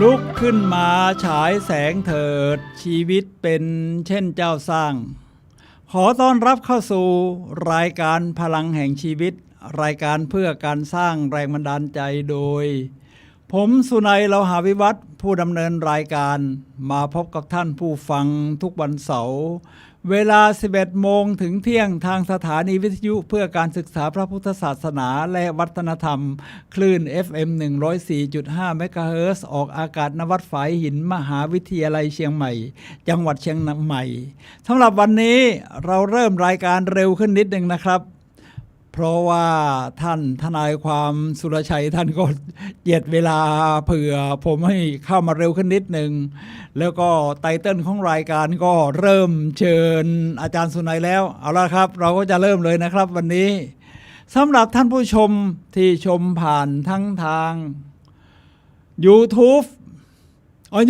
ลุกขึ้นมาฉายแสงเถิดชีวิตเป็นเช่นเจ้าสร้างขอต้อนรับเข้าสู่รายการพลังแห่งชีวิตรายการเพื่อการสร้างแรงบันดาลใจโดยผมสุนัย เลาหาวิวัฒน์ผู้ดำเนินรายการมาพบกับท่านผู้ฟังทุกวันเสาร์เวลา 11 โมงถึงเที่ยงทางสถานีวิทยุเพื่อการศึกษาพระพุทธศาสนาและวัฒนธรรมคลื่น FM 104.5 เมกะเฮิรตซ์ออกอากาศณวัดฝายหินมหาวิทยาลัยเชียงใหม่จังหวัดเชียงใหม่สำหรับวันนี้เราเริ่มรายการเร็วขึ้นนิดนึงนะครับเพราะว่าท่านทนายความสุรชัยท่านก็เหยียดเวลาเผื่อผมให้เข้ามาเร็วขึ้นนิดหนึ่งแล้วก็ไตเติ้ลของรายการก็เริ่มเชิญอาจารย์สุนัยแล้วเอาละครับเราก็จะเริ่มเลยนะครับวันนี้สำหรับท่านผู้ชมที่ชมผ่านทั้งทาง YouTube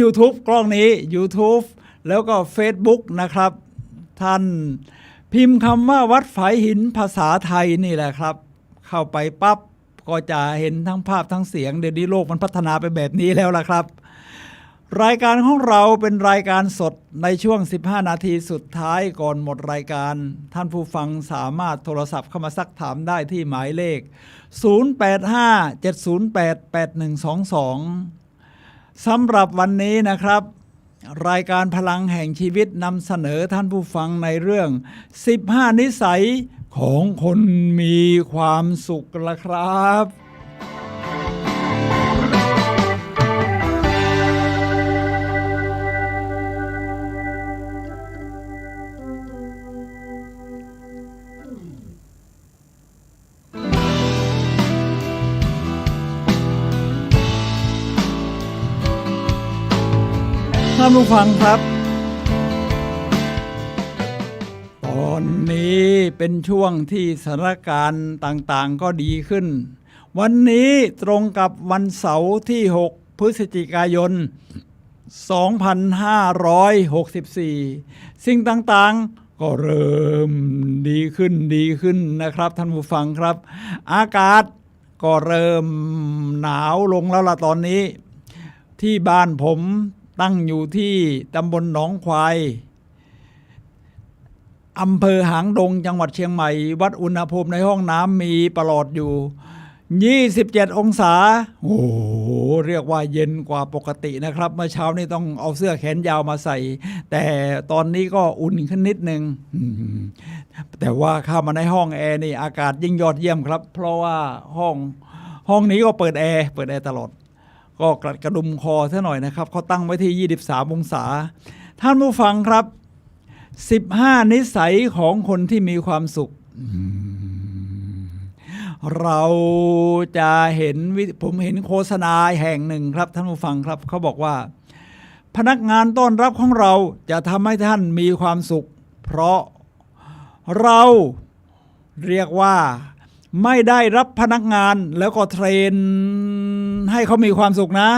YouTube กล้องนี้ YouTube แล้วก็ Facebook นะครับท่านพิมพ์คำว่าวัดฝายหินภาษาไทยนี่แหละครับเข้าไปปั๊บก็จะเห็นทั้งภาพทั้งเสียงเดี๋ยวนี้โลกมันพัฒนาไปแบบนี้แล้วล่ะครับรายการของเราเป็นรายการสดในช่วง15นาทีสุดท้ายก่อนหมดรายการท่านผู้ฟังสามารถโทรศัพท์เข้ามาซักถามได้ที่หมายเลข0857088122สำหรับวันนี้นะครับรายการพลังแห่งชีวิตนำเสนอท่านผู้ฟังในเรื่อง15นิสัยของคนมีความสุขละครับท่านผู้ฟังครับตอนนี้เป็นช่วงที่สถานการณ์ต่างๆก็ดีขึ้นวันนี้ตรงกับวันเสาร์ที่6พฤศจิกายน2564สิ่งต่างๆก็เริ่มดีขึ้นนะครับท่านผู้ฟังครับอากาศก็เริ่มหนาวลงแล้วล่ะตอนนี้ที่บ้านผมตั้งอยู่ที่ตำบลหนองควายอำเภอหางดงจังหวัดเชียงใหม่วัดอุณหภูมิในห้องน้ำมีประหลอดอยู่27องศาโอ้โหเรียกว่าเย็นกว่าปกตินะครับเมื่อเช้านี้ต้องเอาเสื้อแขนยาวมาใส่แต่ตอนนี้ก็อุ่นขึ้นนิดนึงแต่ว่าเข้ามาในห้องแอร์นี่อากาศยิ่งยอดเยี่ยมครับเพราะว่าห้องนี้ก็เปิดแอร์ตลอดก็กระดุมคอซะหน่อยนะครับเขาตั้งไว้ที่23องศาท่านผู้ฟังครับ15นิสัยของคนที่มีความสุขเราจะเห็นผมเห็นโฆษณาแห่งหนึ่งครับท่านผู้ฟังครับเขาบอกว่าพนักงานต้อนรับของเราจะทำให้ท่านมีความสุขเพราะเราเรียกว่าไม่ได้รับพนักงานแล้วก็เทรนให้เขามีความสุขนะ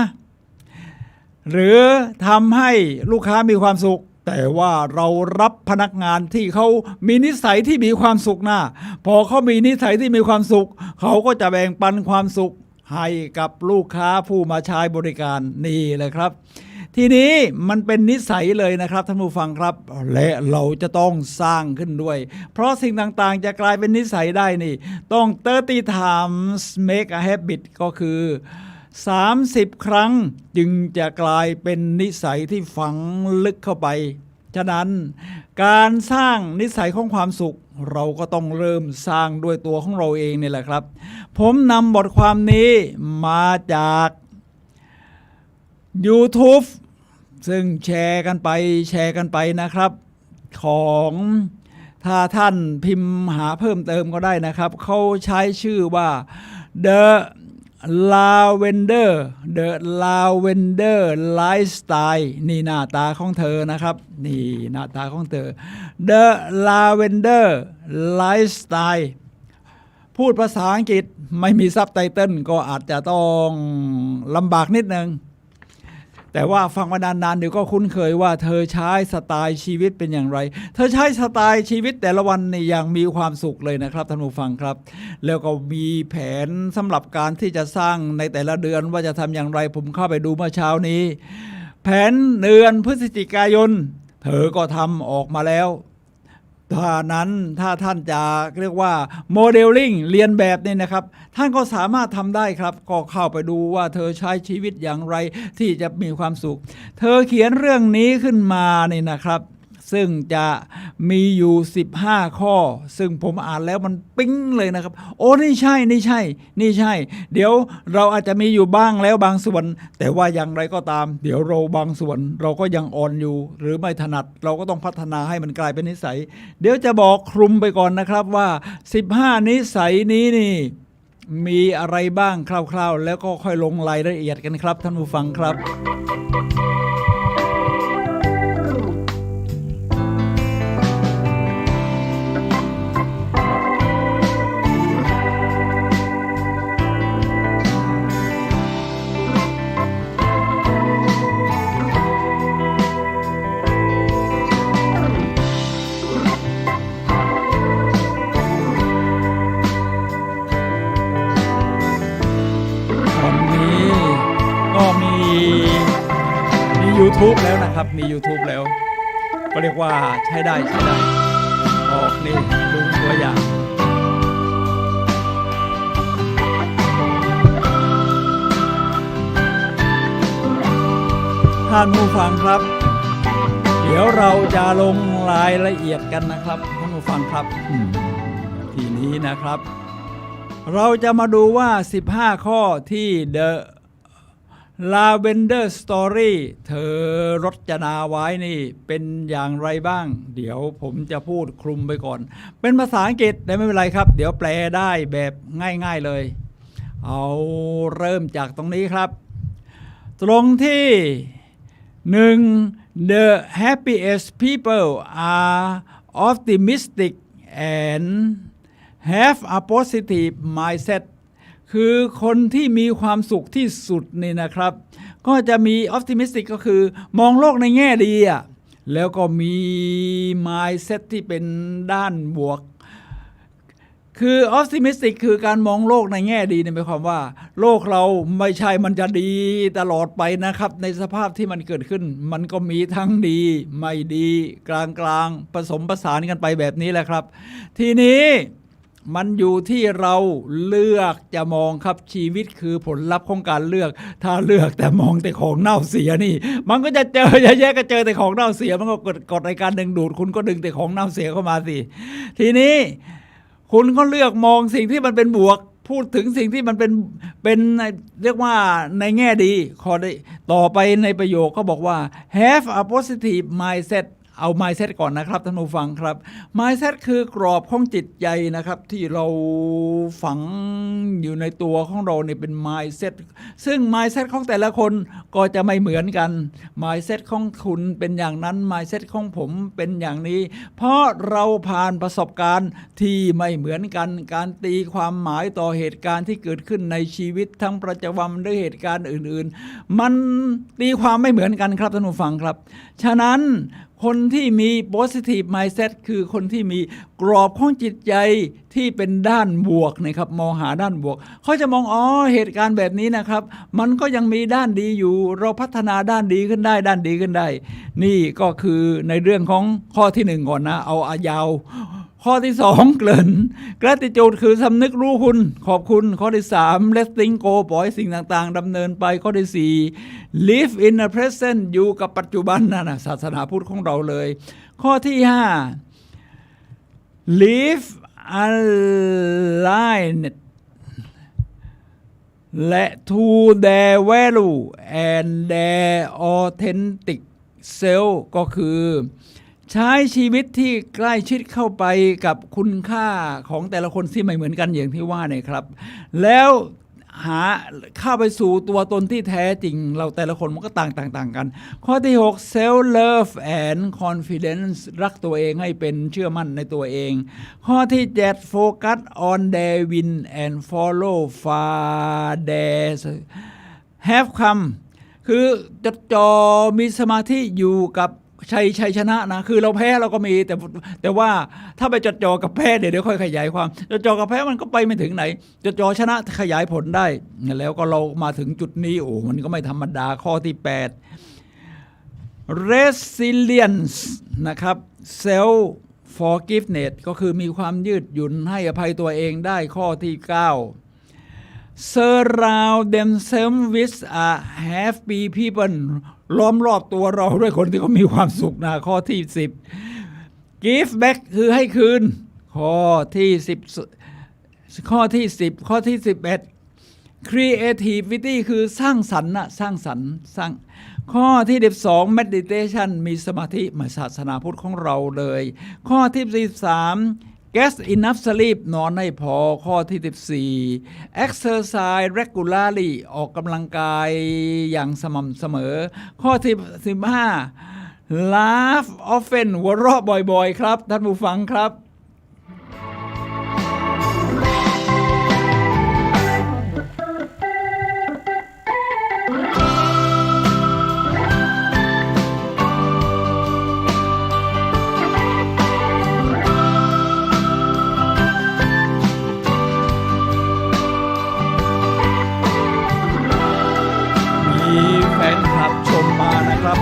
หรือทำให้ลูกค้ามีความสุขแต่ว่าเรารับพนักงานที่เขามีนิสัยที่มีความสุขนะพอเขามีนิสัยที่มีความสุขเขาก็จะแบ่งปันความสุขให้กับลูกค้าผู้มาใช้บริการนี่เลยครับทีนี้มันเป็นนิสัยเลยนะครับท่านผู้ฟังครับและเราจะต้องสร้างขึ้นด้วยเพราะสิ่งต่างๆจะกลายเป็นนิสัยได้นี่ต้อง30 times make a habit ก็คือ30ครั้งจึงจะกลายเป็นนิสัยที่ฝังลึกเข้าไปฉะนั้นการสร้างนิสัยของความสุขเราก็ต้องเริ่มสร้างด้วยตัวของเราเองนี่แหละครับผมนำบทความนี้มาจาก YouTube ซึ่งแชร์กันไปนะครับของถ้าท่านพิมพ์หาเพิ่มเติมก็ได้นะครับเขาใช้ชื่อว่า The Lavender Lifestyle นี่หน้าตาของเธอนะครับนี่หน้าตาของเธอ The Lavender Lifestyle พูดภาษาอังกฤษไม่มีซับไตเติลก็อาจจะต้องลำบากนิดนึง แต่ว่าฟังมานานๆเดี๋ยวก็คุ้นเคยว่าเธอใช้สไตล์ชีวิตเป็นอย่างไรเธอใช้สไตล์ชีวิตแต่ละวันในอย่างมีความสุขเลยนะครับท่านผู้ฟังครับแล้วก็มีแผนสำหรับการที่จะสร้างในแต่ละเดือนว่าจะทำอย่างไรผมเข้าไปดูเมื่อเช้านี้แผนเดือนพฤศจิกายนเธอก็ทำออกมาแล้วถ้าท่านจะเรียกว่าโมเดลลิ่งเรียนแบบนี่นะครับท่านก็สามารถทำได้ครับก็เข้าไปดูว่าเธอใช้ชีวิตอย่างไรที่จะมีความสุขเธอเขียนเรื่องนี้ขึ้นมานี่นะครับซึ่งจะมีอยู่15ข้อซึ่งผมอ่านแล้วมันปิ๊งเลยนะครับโอ้นี่ใช่เดี๋ยวเราอาจจะมีอยู่บ้างแล้วบางส่วนแต่ว่าอย่างไรก็ตามเดี๋ยวเราบางส่วนเราก็ยังอ่อนอยู่หรือไม่ถนัดเราก็ต้องพัฒนาให้มันกลายเป็นนิสัยเดี๋ยวจะบอกคลุมไปก่อนนะครับว่า15นิสัยนี้นี่มีอะไรบ้างคร่าวๆแล้วก็ค่อยลงรายละเอียดกันครับท่านผู้ฟังครับYouTube แล้วนะครับมี YouTube แล้วก็เรียกว่าใช้ได้ออกนี่ดูตัวอย่างท่านผู้ฟังครับเดี๋ยวเราจะลงรายละเอียดกันนะครับท่านผู้ฟังครับทีนี้นะครับเราจะมาดูว่า15ข้อที่ The Lavender Story เธอรจนาไว้นี่เป็นอย่างไรบ้างเดี๋ยวผมจะพูดคลุมไปก่อนเป็นภาษาอังกฤษแต่ไม่เป็นไรครับเดี๋ยวแปลได้แบบง่ายๆเลยเอาเริ่มจากตรงนี้ครับตรงที่1 The happiest people are optimistic and have a positive mindsetคือคนที่มีความสุขที่สุดนี่นะครับก็จะมี optimistic ก็คือมองโลกในแง่ดีอ่ะแล้วก็มี mindset ที่เป็นด้านบวกคือ optimistic คือการมองโลกในแง่ดีนี่หมายความว่าโลกเราไม่ใช่มันจะดีตลอดไปนะครับในสภาพที่มันเกิดขึ้นมันก็มีทั้งดีไม่ดีกลางผสมผสานกันไปแบบนี้แหละครับทีนี้มันอยู่ที่เราเลือกจะมองครับชีวิตคือผลลัพธ์ของการเลือกถ้าเลือกแต่มองแต่ของเน่าเสียนี่มันก็จะเจอเยอะแยะก็เจอแต่ของเน่าเสียมันก็กดในการดึงดูดคุณก็ดึงแต่ของเน่าเสียเข้ามาสิทีนี้คุณก็เลือกมองสิ่งที่มันเป็นบวกพูดถึงสิ่งที่มันเป็นเรียกว่าในแง่ดีข้อต่อไปในประโยคก็บอกว่า have a positive mindsetเอา mindset ก่อนนะครับท่านผู้ฟังครับ mindset คือกรอบของจิตใจนะครับที่เราฝังอยู่ในตัวของเราเนี่ยเป็น mindset ซึ่ง mindset ของแต่ละคนก็จะไม่เหมือนกัน mindset ของคุณเป็นอย่างนั้น mindset ของผมเป็นอย่างนี้เพราะเราผ่านประสบการณ์ที่ไม่เหมือนกันการตีความหมายต่อเหตุการณ์ที่เกิดขึ้นในชีวิตทั้งประจำวันหรือเหตุการณ์อื่นๆมันตีความไม่เหมือนกันครับท่านผู้ฟังครับฉะนั้นคนที่มี positive mindset คือคนที่มีกรอบของจิตใจที่เป็นด้านบวกนะครับมองหาด้านบวกเขาจะมองเหตุการณ์แบบนี้นะครับมันก็ยังมีด้านดีอยู่เราพัฒนาด้านดีขึ้นได้นี่ก็คือในเรื่องของข้อที่1ก่อนนะเอายาวข้อที่2เกริ่น gratitude คือสำนึกรู้คุณขอบคุณข้อที่3 letting go ปล่อยสิ่งต่างๆดำเนินไปข้อที่4 live in the present อยู่กับปัจจุบันนั่นนะศาสนาพุทธของเราเลยข้อที่5 live aligned และ to their value and their authentic self ก็คือใช้ชีวิตที่ใกล้ชิดเข้าไปกับคุณค่าของแต่ละคนที่ไม่เหมือนกันอย่างที่ว่าเนี่ยครับแล้วหาเข้าไปสู่ตัวตนที่แท้จริงเราแต่ละคนมันก็ต่างกันข้อที่6 self love and confidence รักตัวเองให้เป็นเชื่อมั่นในตัวเองข้อที่7 focus on their win and follow far their have come คือจดจ่อมีสมาธิอยู่กับชัยชนะนะคือเราแพ้เราก็มีแต่ว่าถ้าไปจดจ่อกับแพ้เดี๋ยวค่อยขยายความจดจ่อกับแพ้มันก็ไปไม่ถึงไหนจดจ่อชนะขยายผลได้แล้วก็เรามาถึงจุดนี้โอ้มันก็ไม่ธรรมดาข้อที่8 resilience นะครับ self forgiveness ก็คือมีความยืดหยุ่นให้อภัยตัวเองได้ข้อที่9 surround themselves with a happy people ล้อมรอบตัวเราด้วยคนที่เขามีความสุขนะข้อที่10 give back คือให้คืนข้อที่10ข้อที่11 creativity คือสร้างสรรค์นะสร้างสรรค์ข้อที่12 meditation มีสมาธิมาศาสนาพุทธของเราเลยข้อที่13 get enough sleep นอนให้พอข้อที่14 exercise regularly ออกกำลังกายอย่างสม่ำเสมอข้อที่15 laugh often หัวเราะบ่อยๆครับท่านผู้ฟังครับ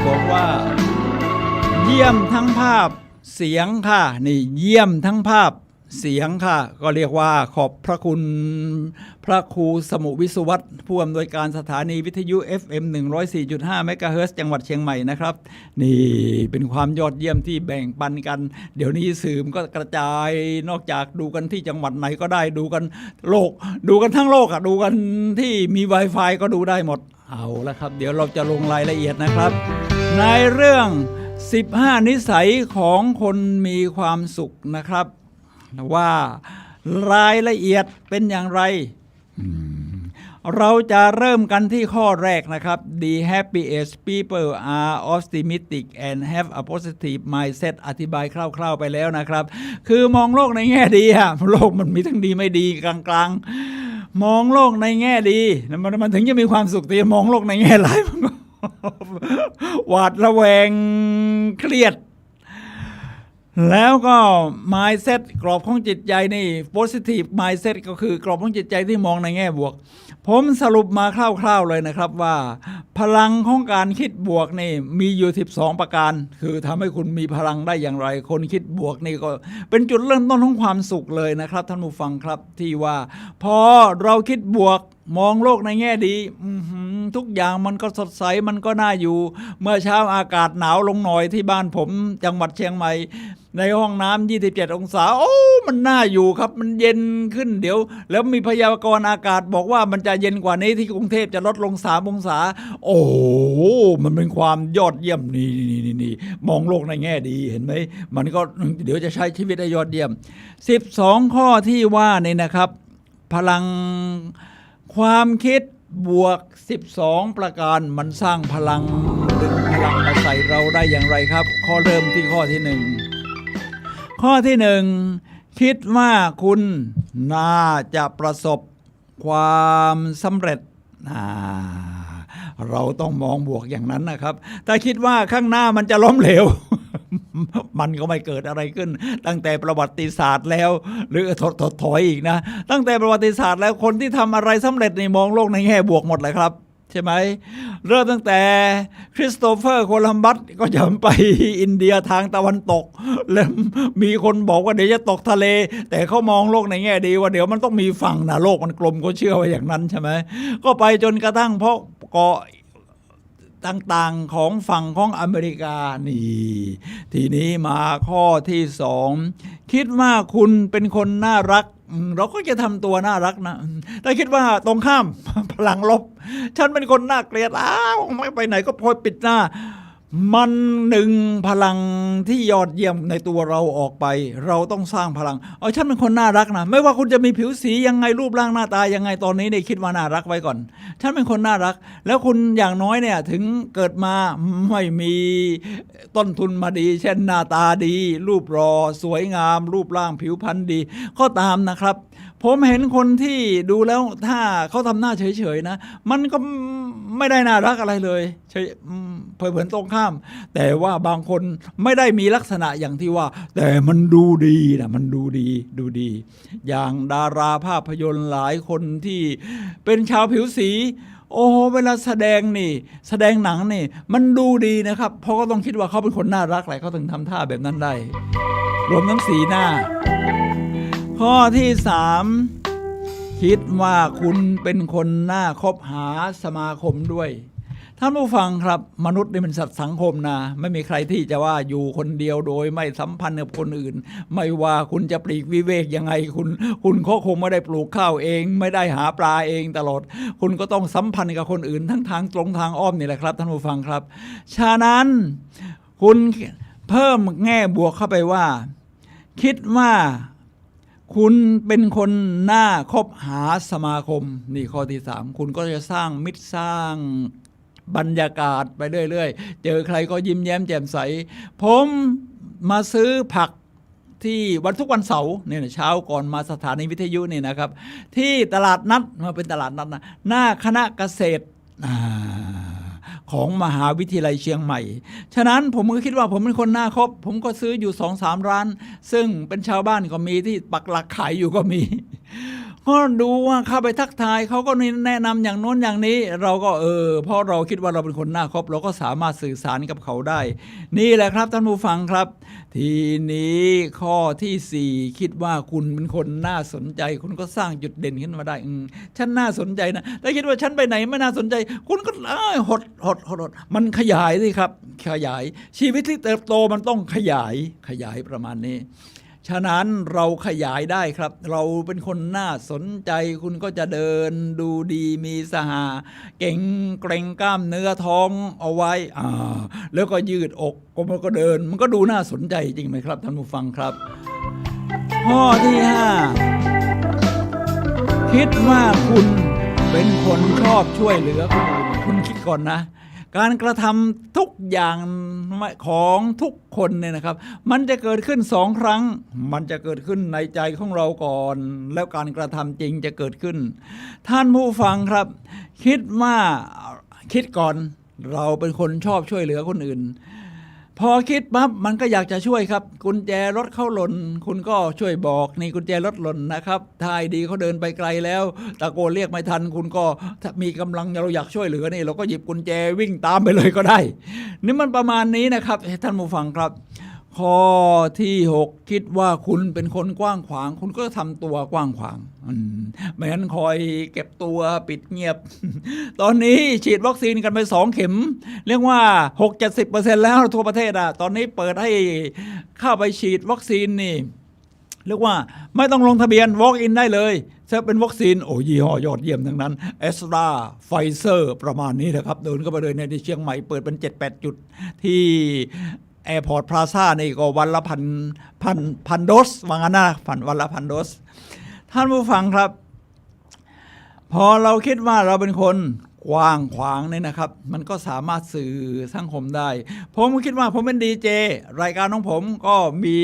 บอกว่าเยี่ยมทั้งภาพเสียงค่ะนี่เยี่ยมทั้งภาพเสียงค่ะก็เรียกว่าขอบพระคุณพระครูสมุวิศวัตรผู้อำนวยการสถานีวิทยุ FM 104.5 เมกะเฮิรตซ์จังหวัดเชียงใหม่นะครับนี่เป็นความยอดเยี่ยมที่แบ่งปันกันเดี๋ยวนี้สื่อมก็กระจายนอกจากดูกันที่จังหวัดไหนก็ได้ดูกันโลกดูกันทั้งโลกดูกันที่มี Wi-Fi ก็ดูได้หมดเอาละครับเดี๋ยวเราจะลงรายละเอียดนะครับในเรื่อง15นิสัยของคนมีความสุขนะครับว่ารายละเอียดเป็นอย่างไรเราจะเริ่มกันที่ข้อแรกนะครับ The happiest people are optimistic and have a positive mindset อธิบายคร่าวๆไปแล้วนะครับคือมองโลกในแง่ดีโลกมันมีทั้งดีไม่ดีกลางๆมองโลกในแง่ดีมันถึงจะมีความสุขแต่มองโลกในแง่ร้ายมันก็หวาดระแวงเครียดแล้วก็ mindset กรอบของจิตใจนี่ positive mindset ก็คือกรอบของจิตใจที่มองในแง่บวกผมสรุปมาคร่าวๆเลยนะครับว่าพลังของการคิดบวกนี่มีอยู่12ประการคือทำให้คุณมีพลังได้อย่างไรคนคิดบวกนี่ก็เป็นจุดเริ่มต้นของความสุขเลยนะครับท่านผู้ฟังครับที่ว่าพอเราคิดบวกมองโลกในแง่ดีทุกอย่างมันก็สดใสมันก็น่าอยู่เมื่อเช้าอากาศหนาวลงหน่อยที่บ้านผมจังหวัดเชียงใหม่ในห้องน้ำ27องศาโอ้มันน่าอยู่ครับมันเย็นขึ้นเดี๋ยวแล้วมีพยากรณ์อากาศบอกว่ามันจะเย็นกว่านี้ที่กรุงเทพจะลดลง3องศาโอ้มันเป็นความยอดเยี่ยมนี่มองโลกในแง่ดีเห็นไหมมันก็เดี๋ยวจะใช้ชีวิตได้ยอดเยี่ยม12ข้อที่ว่านี่นะครับพลังความคิดบวก12ประการมันสร้างพลังดึงพลังมาใส่เราได้อย่างไรครับข้อเริ่มที่ข้อที่1ข้อที่1คิดว่าคุณน่าจะประสบความสำเร็จเราต้องมองบวกอย่างนั้นนะครับถ้าคิดว่าข้างหน้ามันจะล้มเหลวมันก็ไม่เกิดอะไรขึ้นตั้งแต่ประวัติศาสตร์แล้วหรือถอยอีกนะตั้งแต่ประวัติศาสตร์แล้วคนที่ทำอะไรสำเร็จนี่มองโลกในแง่บวกหมดเลยครับใช่ไหมเริ่มตั้งแต่คริสโตเฟอร์โคลัมบัสก็จะไปอินเดียทางตะวันตกแล้วมีคนบอกว่าเดี๋ยวจะตกทะเลแต่เขามองโลกในแง่ดีว่าเดี๋ยวมันต้องมีฝั่งนะโลกมันกลมเขาเชื่อว่าอย่างนั้นใช่ไหมก็ไปจนกระทั่งเพราะเกาะต่างๆของฝั่งของอเมริกานี่ทีนี้มาข้อที่2คิดว่าคุณเป็นคนน่ารักเราก็จะทำตัวน่ารักนะแต่คิดว่าตรงข้ามพลังลบฉันเป็นคนน่าเกลียดไม่ไปไหนก็พอยปิดหน้ามันดึงพลังที่ยอดเยี่ยมในตัวเราออกไปเราต้องสร้างพลังฉันเป็นคนน่ารักนะไม่ว่าคุณจะมีผิวสียังไงรูปร่างหน้าตายังไงตอนนี้เนี่ยคิดว่าน่ารักไว้ก่อนฉันเป็นคนน่ารักแล้วคุณอย่างน้อยเนี่ยถึงเกิดมาไม่มีต้นทุนมาดีเช่นหน้าตาดีรูปรอสวยงามรูปร่างผิวพรรณดีก็ตามนะครับ ผมเห็นคนที่ดูแล้วถ้าเขาทำหน้าเฉยๆนะมันก็ไม่ได้น่ารักอะไรเลยเฉยเผยตรงข้ามแต่ว่าบางคนไม่ได้มีลักษณะอย่างที่ว่าแต่มันดูดีนะมันดูดีอย่างดาราภาพยนตร์หลายคนที่เป็นชาวผิวสีโอ้โหเวลาแสดงหนังนี่มันดูดีนะครับเพราะก็ต้องคิดว่าเขาเป็นคนน่ารักแหละเขาถึงทำท่าแบบนั้นได้รวมทั้งสีหน้าข้อที่3คิดว่าคุณเป็นคนน่าคบหาสมาคมด้วยท่านผู้ฟังครับมนุษย์นี่เป็นสัตว์สังคมนะไม่มีใครที่จะว่าอยู่คนเดียวโดยไม่สัมพันธ์กับคนอื่นไม่ว่าคุณจะปลีกวิเวกยังไงคุณก็คงไม่ได้ปลูกข้าวเองไม่ได้หาปลาเองตลอดคุณก็ต้องสัมพันธ์กับคนอื่นทั้งทางตรงทางอ้อมนี่แหละครับท่านผู้ฟังครับฉะนั้นคุณเพิ่มแง่บวกเข้าไปว่าคิดว่าคุณเป็นคนน่าคบหาสมาคมนี่ข้อที่3คุณก็จะสร้างมิตรสร้างบรรยากาศไปเรื่อยๆเจอใครก็ยิ้มแย้มแจ่มใสผมมาซื้อผักที่ทุกวันเสาร์เนี่ยเช้าก่อนมาสถานีวิทยุนี่นะครับที่ตลาดนัดมาเป็นตลาดนัดนะหน้าคณะเกษตรของมหาวิทยาลัยเชียงใหม่ฉะนั้นผมก็คิดว่าผมเป็นคนน่าคบผมก็ซื้ออยู่ 2-3 ร้านซึ่งเป็นชาวบ้านก็มีที่ปักหลักขายอยู่ก็มีก็ดูว่าเข้าไปทักทายเขาก็แนะนำอย่างโน้นอย่างนี้เราก็เพราะเราคิดว่าเราเป็นคนน่าคบเราก็สามารถสื่อสารกับเขาได้นี่แหละครับท่านผู้ฟังครับทีนี้ข้อที่4คิดว่าคุณเป็นคนน่าสนใจคุณก็สร้างจุดเด่นขึ้นมาได้ฉันน่าสนใจนะถ้าคิดว่าฉันไปไหนไม่น่าสนใจคุณก็หดมันขยายสิครับขยายชีวิตที่เติบโตมันต้องขยายประมาณนี้ฉะนั้นเราขยายได้ครับเราเป็นคนน่าสนใจคุณก็จะเดินดูดีมีสหาเก่งเกรงกล้ามเนื้อท้องเอาไว้แล้วก็ยืดอกมันก็เดินมันก็ดูน่าสนใจจริงไหมครับท่านผู้ฟังครับข้อที่5คิดว่าคุณเป็นคนชอบช่วยเหลือคนอื่นคุณคิดก่อนนะการกระทำทุกอย่างของทุกคนเนี่ยนะครับมันจะเกิดขึ้น2 ครั้งมันจะเกิดขึ้นในใจของเราก่อนแล้วการกระทำจริงจะเกิดขึ้นท่านผู้ฟังครับคิดก่อนเราเป็นคนชอบช่วยเหลือคนอื่นพอคิดปั๊บมันก็อยากจะช่วยครับกุญแจรถเขาหล่นคุณก็ช่วยบอกนี่กุญแจรถหล่นนะครับถ้าดีเขาเดินไปไกลแล้วตะโกนเรียกไม่ทันคุณก็ถ้ามีกำลังเราอยากช่วยเหลือนี่เราก็หยิบกุญแจวิ่งตามไปเลยก็ได้นี่มันประมาณนี้นะครับท่านผู้ฟังครับข้อที่6คิดว่าคุณเป็นคนกว้างขวางคุณก็ทำตัวกว้างขวางไม่งั้นคอยเก็บตัวปิดเงียบตอนนี้ฉีดวัคซีนกันไป2 เข็มเรียกว่า 60-70% แล้วทั่วประเทศตอนนี้เปิดให้เข้าไปฉีดวัคซีนนี่เรียกว่าไม่ต้องลงทะเบียน walk in ได้เลยถ้าเป็นวัคซีนยี่ห้อยอดเยี่ยมทั้งนั้น Astra Pfizer ประมาณนี้นะครับเดินเข้าไปเลยในเชียงใหม่เปิดเป็น 7-8 จุดที่แอร์พอร์ตพลาซ่านี่ก็วันละพันโดสว่างั้นนะวันละ1,000 โดสท่านผู้ฟังครับพอเราคิดว่าเราเป็นคนกว้างขวางเนี่ยนะครับมันก็สามารถสื่อสังคมได้ผมคิดว่าผมเป็นดีเจรายการของผมก็มี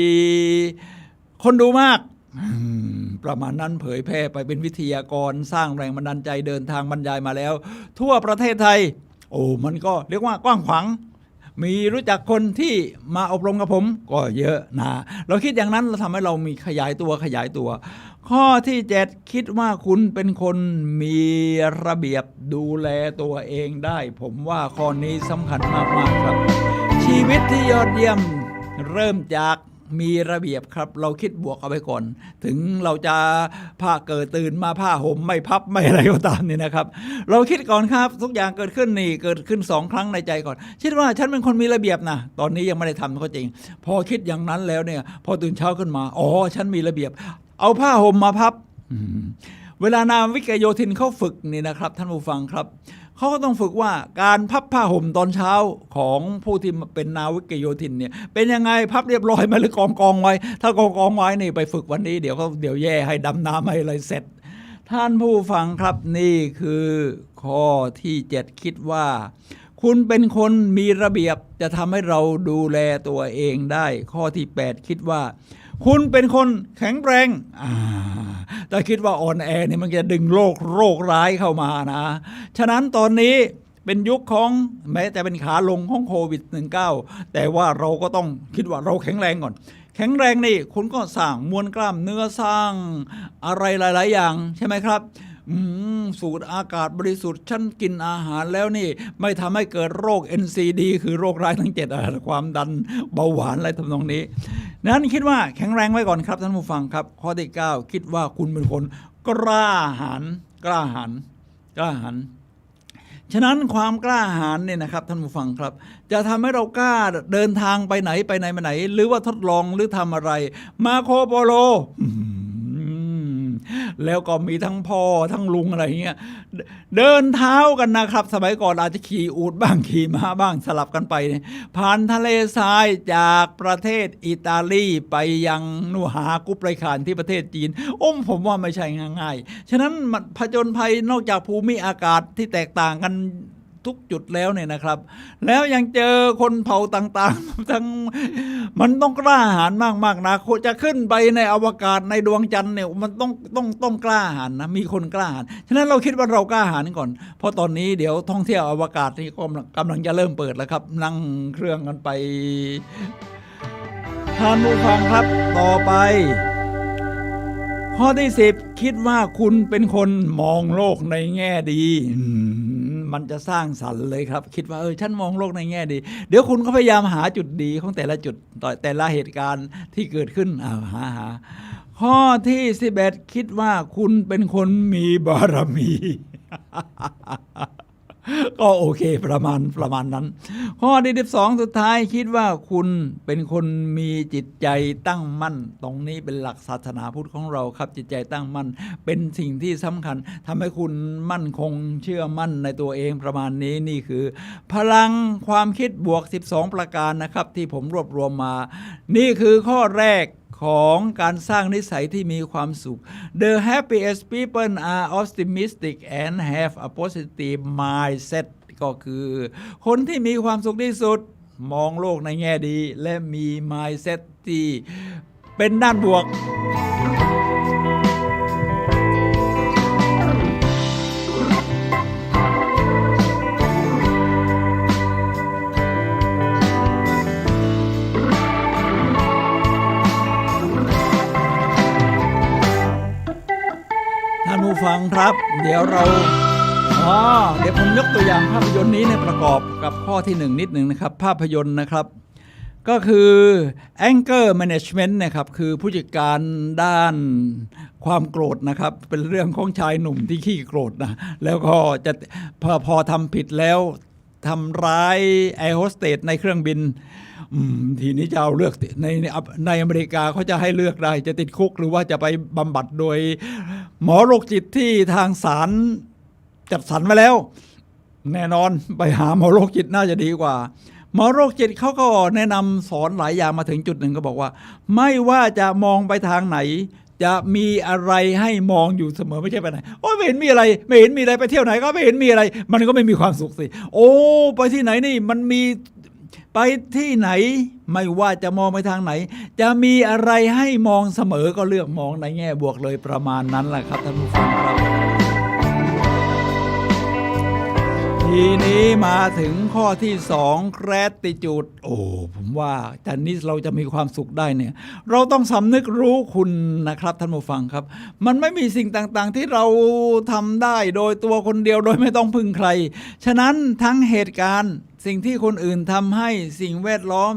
คนดูมากประมาณนั้นเผยแพร่ไปเป็นวิทยากรสร้างแรงบันดาลใจเดินทางบรรยายมาแล้วทั่วประเทศไทยมันก็เรียกว่ากว้างขวางมีรู้จักคนที่มาอบรมกับผมก็เยอะนะเราคิดอย่างนั้นเราทำให้เรามีขยายตัวข้อที่7คิดว่าคุณเป็นคนมีระเบียบดูแลตัวเองได้ผมว่าข้อนี้สำคัญมากๆครับชีวิตที่ยอดเยี่ยมเริ่มจากมีระเบียบครับเราคิดบวกเอาไว้ก่อนถึงเราจะผ้าเกิดตื่นมาผ้าห่มไม่พับไม่อะไรก็ตามนี่นะครับเราคิดก่อนครับทุกอย่างเกิดขึ้น2 ครั้งในใจก่อนคิดว่าฉันเป็นคนมีระเบียบนะตอนนี้ยังไม่ได้ทำก็จริงพอคิดอย่างนั้นแล้วเนี่ยพอตื่นเช้าขึ้นมาฉันมีระเบียบเอาผ้าห่มมาพับเวลานาวิกโยธินเขาฝึกนี่นะครับท่านผู้ฟังครับเขาก็ต้องฝึกว่าการพับผ้าห่มตอนเช้าของผู้ที่เป็นนาวิกโยธินเนี่ยเป็นยังไงพับเรียบร้อยไหมหรือกองไว้ถ้ากองไว้นี่ไปฝึกวันนี้เดี๋ยวแย่ให้ดำน้ำให้อะไรเสร็จท่านผู้ฟังครับนี่คือข้อที่7คิดว่าคุณเป็นคนมีระเบียบจะทำให้เราดูแลตัวเองได้ข้อที่8คิดว่า คุณเป็นคนแข็งแรงแต่คิดว่าอ่อนแอเนี่ยมันจะดึงโรคร้ายเข้ามานะฉะนั้นตอนนี้เป็นยุคของแม้แต่เป็นขาลงของโควิด-19 แต่ว่าเราก็ต้องคิดว่าเราแข็งแรงก่อนแข็งแรงนี่คุณก็สร้างมวลกล้ามเนื้อสร้างอะไรหลายๆอย่างใช่ไหมครับสูดอากาศบริสุทธิ์ฉันกินอาหารแล้วนี่ไม่ทำให้เกิดโรค NCD คือโรคร้ายทั้ง7ความดันเบาหวานอะไรทำนองนี้นั้นคิดว่าแข็งแรงไว้ก่อนครับท่านผู้ฟังครับข้อที่9คิดว่าคุณเป็นคนกล้าหาญฉะนั้นความกล้าหาญเนี่ยนะครับท่านผู้ฟังครับจะทำให้เรากล้าเดินทางไปไหนมาไหนหรือว่าทดลองหรือทำอะไรมาโคโปโลแล้วก็มีทั้งพ่อทั้งลุงอะไรเงี้ยเดินเท้ากันนะครับสมัยก่อนอาจจะขี่อูฐบ้างขี่ม้าบ้างสลับกันไปผ่านทะเลทรายจากประเทศอิตาลีไปยังนูหากุปไรขานที่ประเทศจีนผมว่าไม่ใช่ง่ายๆฉะนั้นผจญภัยนอกจากภูมิอากาศที่แตกต่างกันทุกจุดแล้วเนี่ยนะครับแล้วยังเจอคนเผ่าต่างๆทั้งมันต้องกล้าหาญมากๆนะจะขึ้นไปในอวกาศในดวงจันทร์เนี่ยมันต้องกล้าหาญนะมีคนกล้าหาญฉะนั้นเราคิดว่าเรากล้าหาญก่อนเพราะตอนนี้เดี๋ยวท่องเที่ยวอวกาศนี่กำลังจะเริ่มเปิดแล้วครับนั่งเครื่องกันไปท่านผู้ฟังครับต่อไปข้อที่10คิดว่าคุณเป็นคนมองโลกในแง่ดีมันจะสร้างสรรค์เลยครับคิดว่าฉันมองโลกในแง่ดีเดี๋ยวคุณก็พยายามหาจุดดีของแต่ละจุดแต่ละเหตุการณ์ที่เกิดขึ้นหาข้อที่11คิดว่าคุณเป็นคนมีบารมี ก็โอเคประมาณนั้นข้อที่12สุดท้ายคิดว่าคุณเป็นคนมีจิตใจตั้งมั่นตรงนี้เป็นหลักศาสนาพุทธของเราครับจิตใจตั้งมั่นเป็นสิ่งที่สำคัญทำให้คุณมั่นคงเชื่อมั่นในตัวเองประมาณนี้นี่คือพลังความคิดบวก12ประการนะครับที่ผมรวบรวมมานี่คือข้อแรกของการสร้างนิสัยที่มีความสุข The happiest people are optimistic and have a positive mindset ก็คือคนที่มีความสุขที่สุดมองโลกในแง่ดีและมี mindset ที่เป็นด้านบวกฟังครับเดี๋ยวผมยกตัวอย่างภาพยนตร์นี้ในประกอบกับข้อที่1นิดหนึ่งนะครับภาพยนตร์นะครับก็คือ anger management นะครับคือผู้จัดการด้านความโกรธนะครับเป็นเรื่องของชายหนุ่มที่ขี้โกรธนะแล้วก็จะพอทำผิดแล้วทำร้ายแอร์โฮสเตสในเครื่องบินทีนี้จะเอาเลือกในอเมริกาเขาจะให้เลือกได้จะติดคุกหรือว่าจะไปบำบัดโดยหมอโรคจิตที่ทางศาลจัดสรรไว้แล้วแน่นอนไปหาหมอโรคจิตน่าจะดีกว่าหมอโรคจิตเขาก็แนะนำสอนหลายอย่างมาถึงจุดหนึ่งก็บอกว่าไม่ว่าจะมองไปทางไหนจะมีอะไรให้มองอยู่เสมอไม่ใช่ไปไหนไม่เห็นมีอะไรไปเที่ยวไหนก็ไม่เห็นมีอะไรมันก็ไม่มีความสุขสิไปที่ไหนนี่มันมีไปที่ไหนไม่ว่าจะมองไปทางไหนจะมีอะไรให้มองเสมอก็เลือกมองในแง่บวกเลยประมาณนั้นแหละครับท่านผู้ฟังครับทีนี้มาถึงข้อที่2 gratitude ผมว่าแต่นี้เราจะมีความสุขได้เนี่ยเราต้องสำนึกรู้คุณนะครับท่านผู้ฟังครับมันไม่มีสิ่งต่างๆที่เราทำได้โดยตัวคนเดียวโดยไม่ต้องพึ่งใครฉะนั้นทั้งเหตุการณ์สิ่งที่คนอื่นทำให้สิ่งแวดล้อม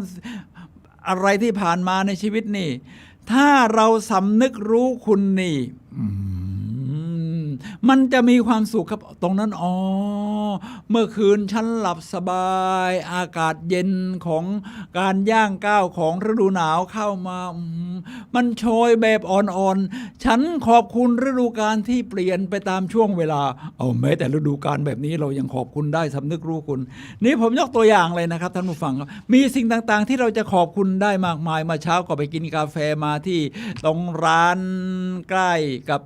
อะไรที่ผ่านมาในชีวิตนี่ถ้าเราสำนึกรู้คุณนี่มันจะมีความสุขครับตรงนั้นเมื่อคืนฉันหลับสบายอากาศเย็นของการย่างก้าวของฤดูหนาวเข้ามามันโชยแบบอ่อนๆฉันขอบคุณฤดูกาลที่เปลี่ยนไปตามช่วงเวลาแม้แต่ฤดูกาลแบบนี้เรายังขอบคุณได้สำนึกรู้คุณนี่ผมยกตัวอย่างเลยนะครับท่านผู้ฟังครับมีสิ่งต่างๆที่เราจะขอบคุณได้มากมายมาเช้าก็ไปกินกาแฟมาที่ตรงร้านใกล้กับ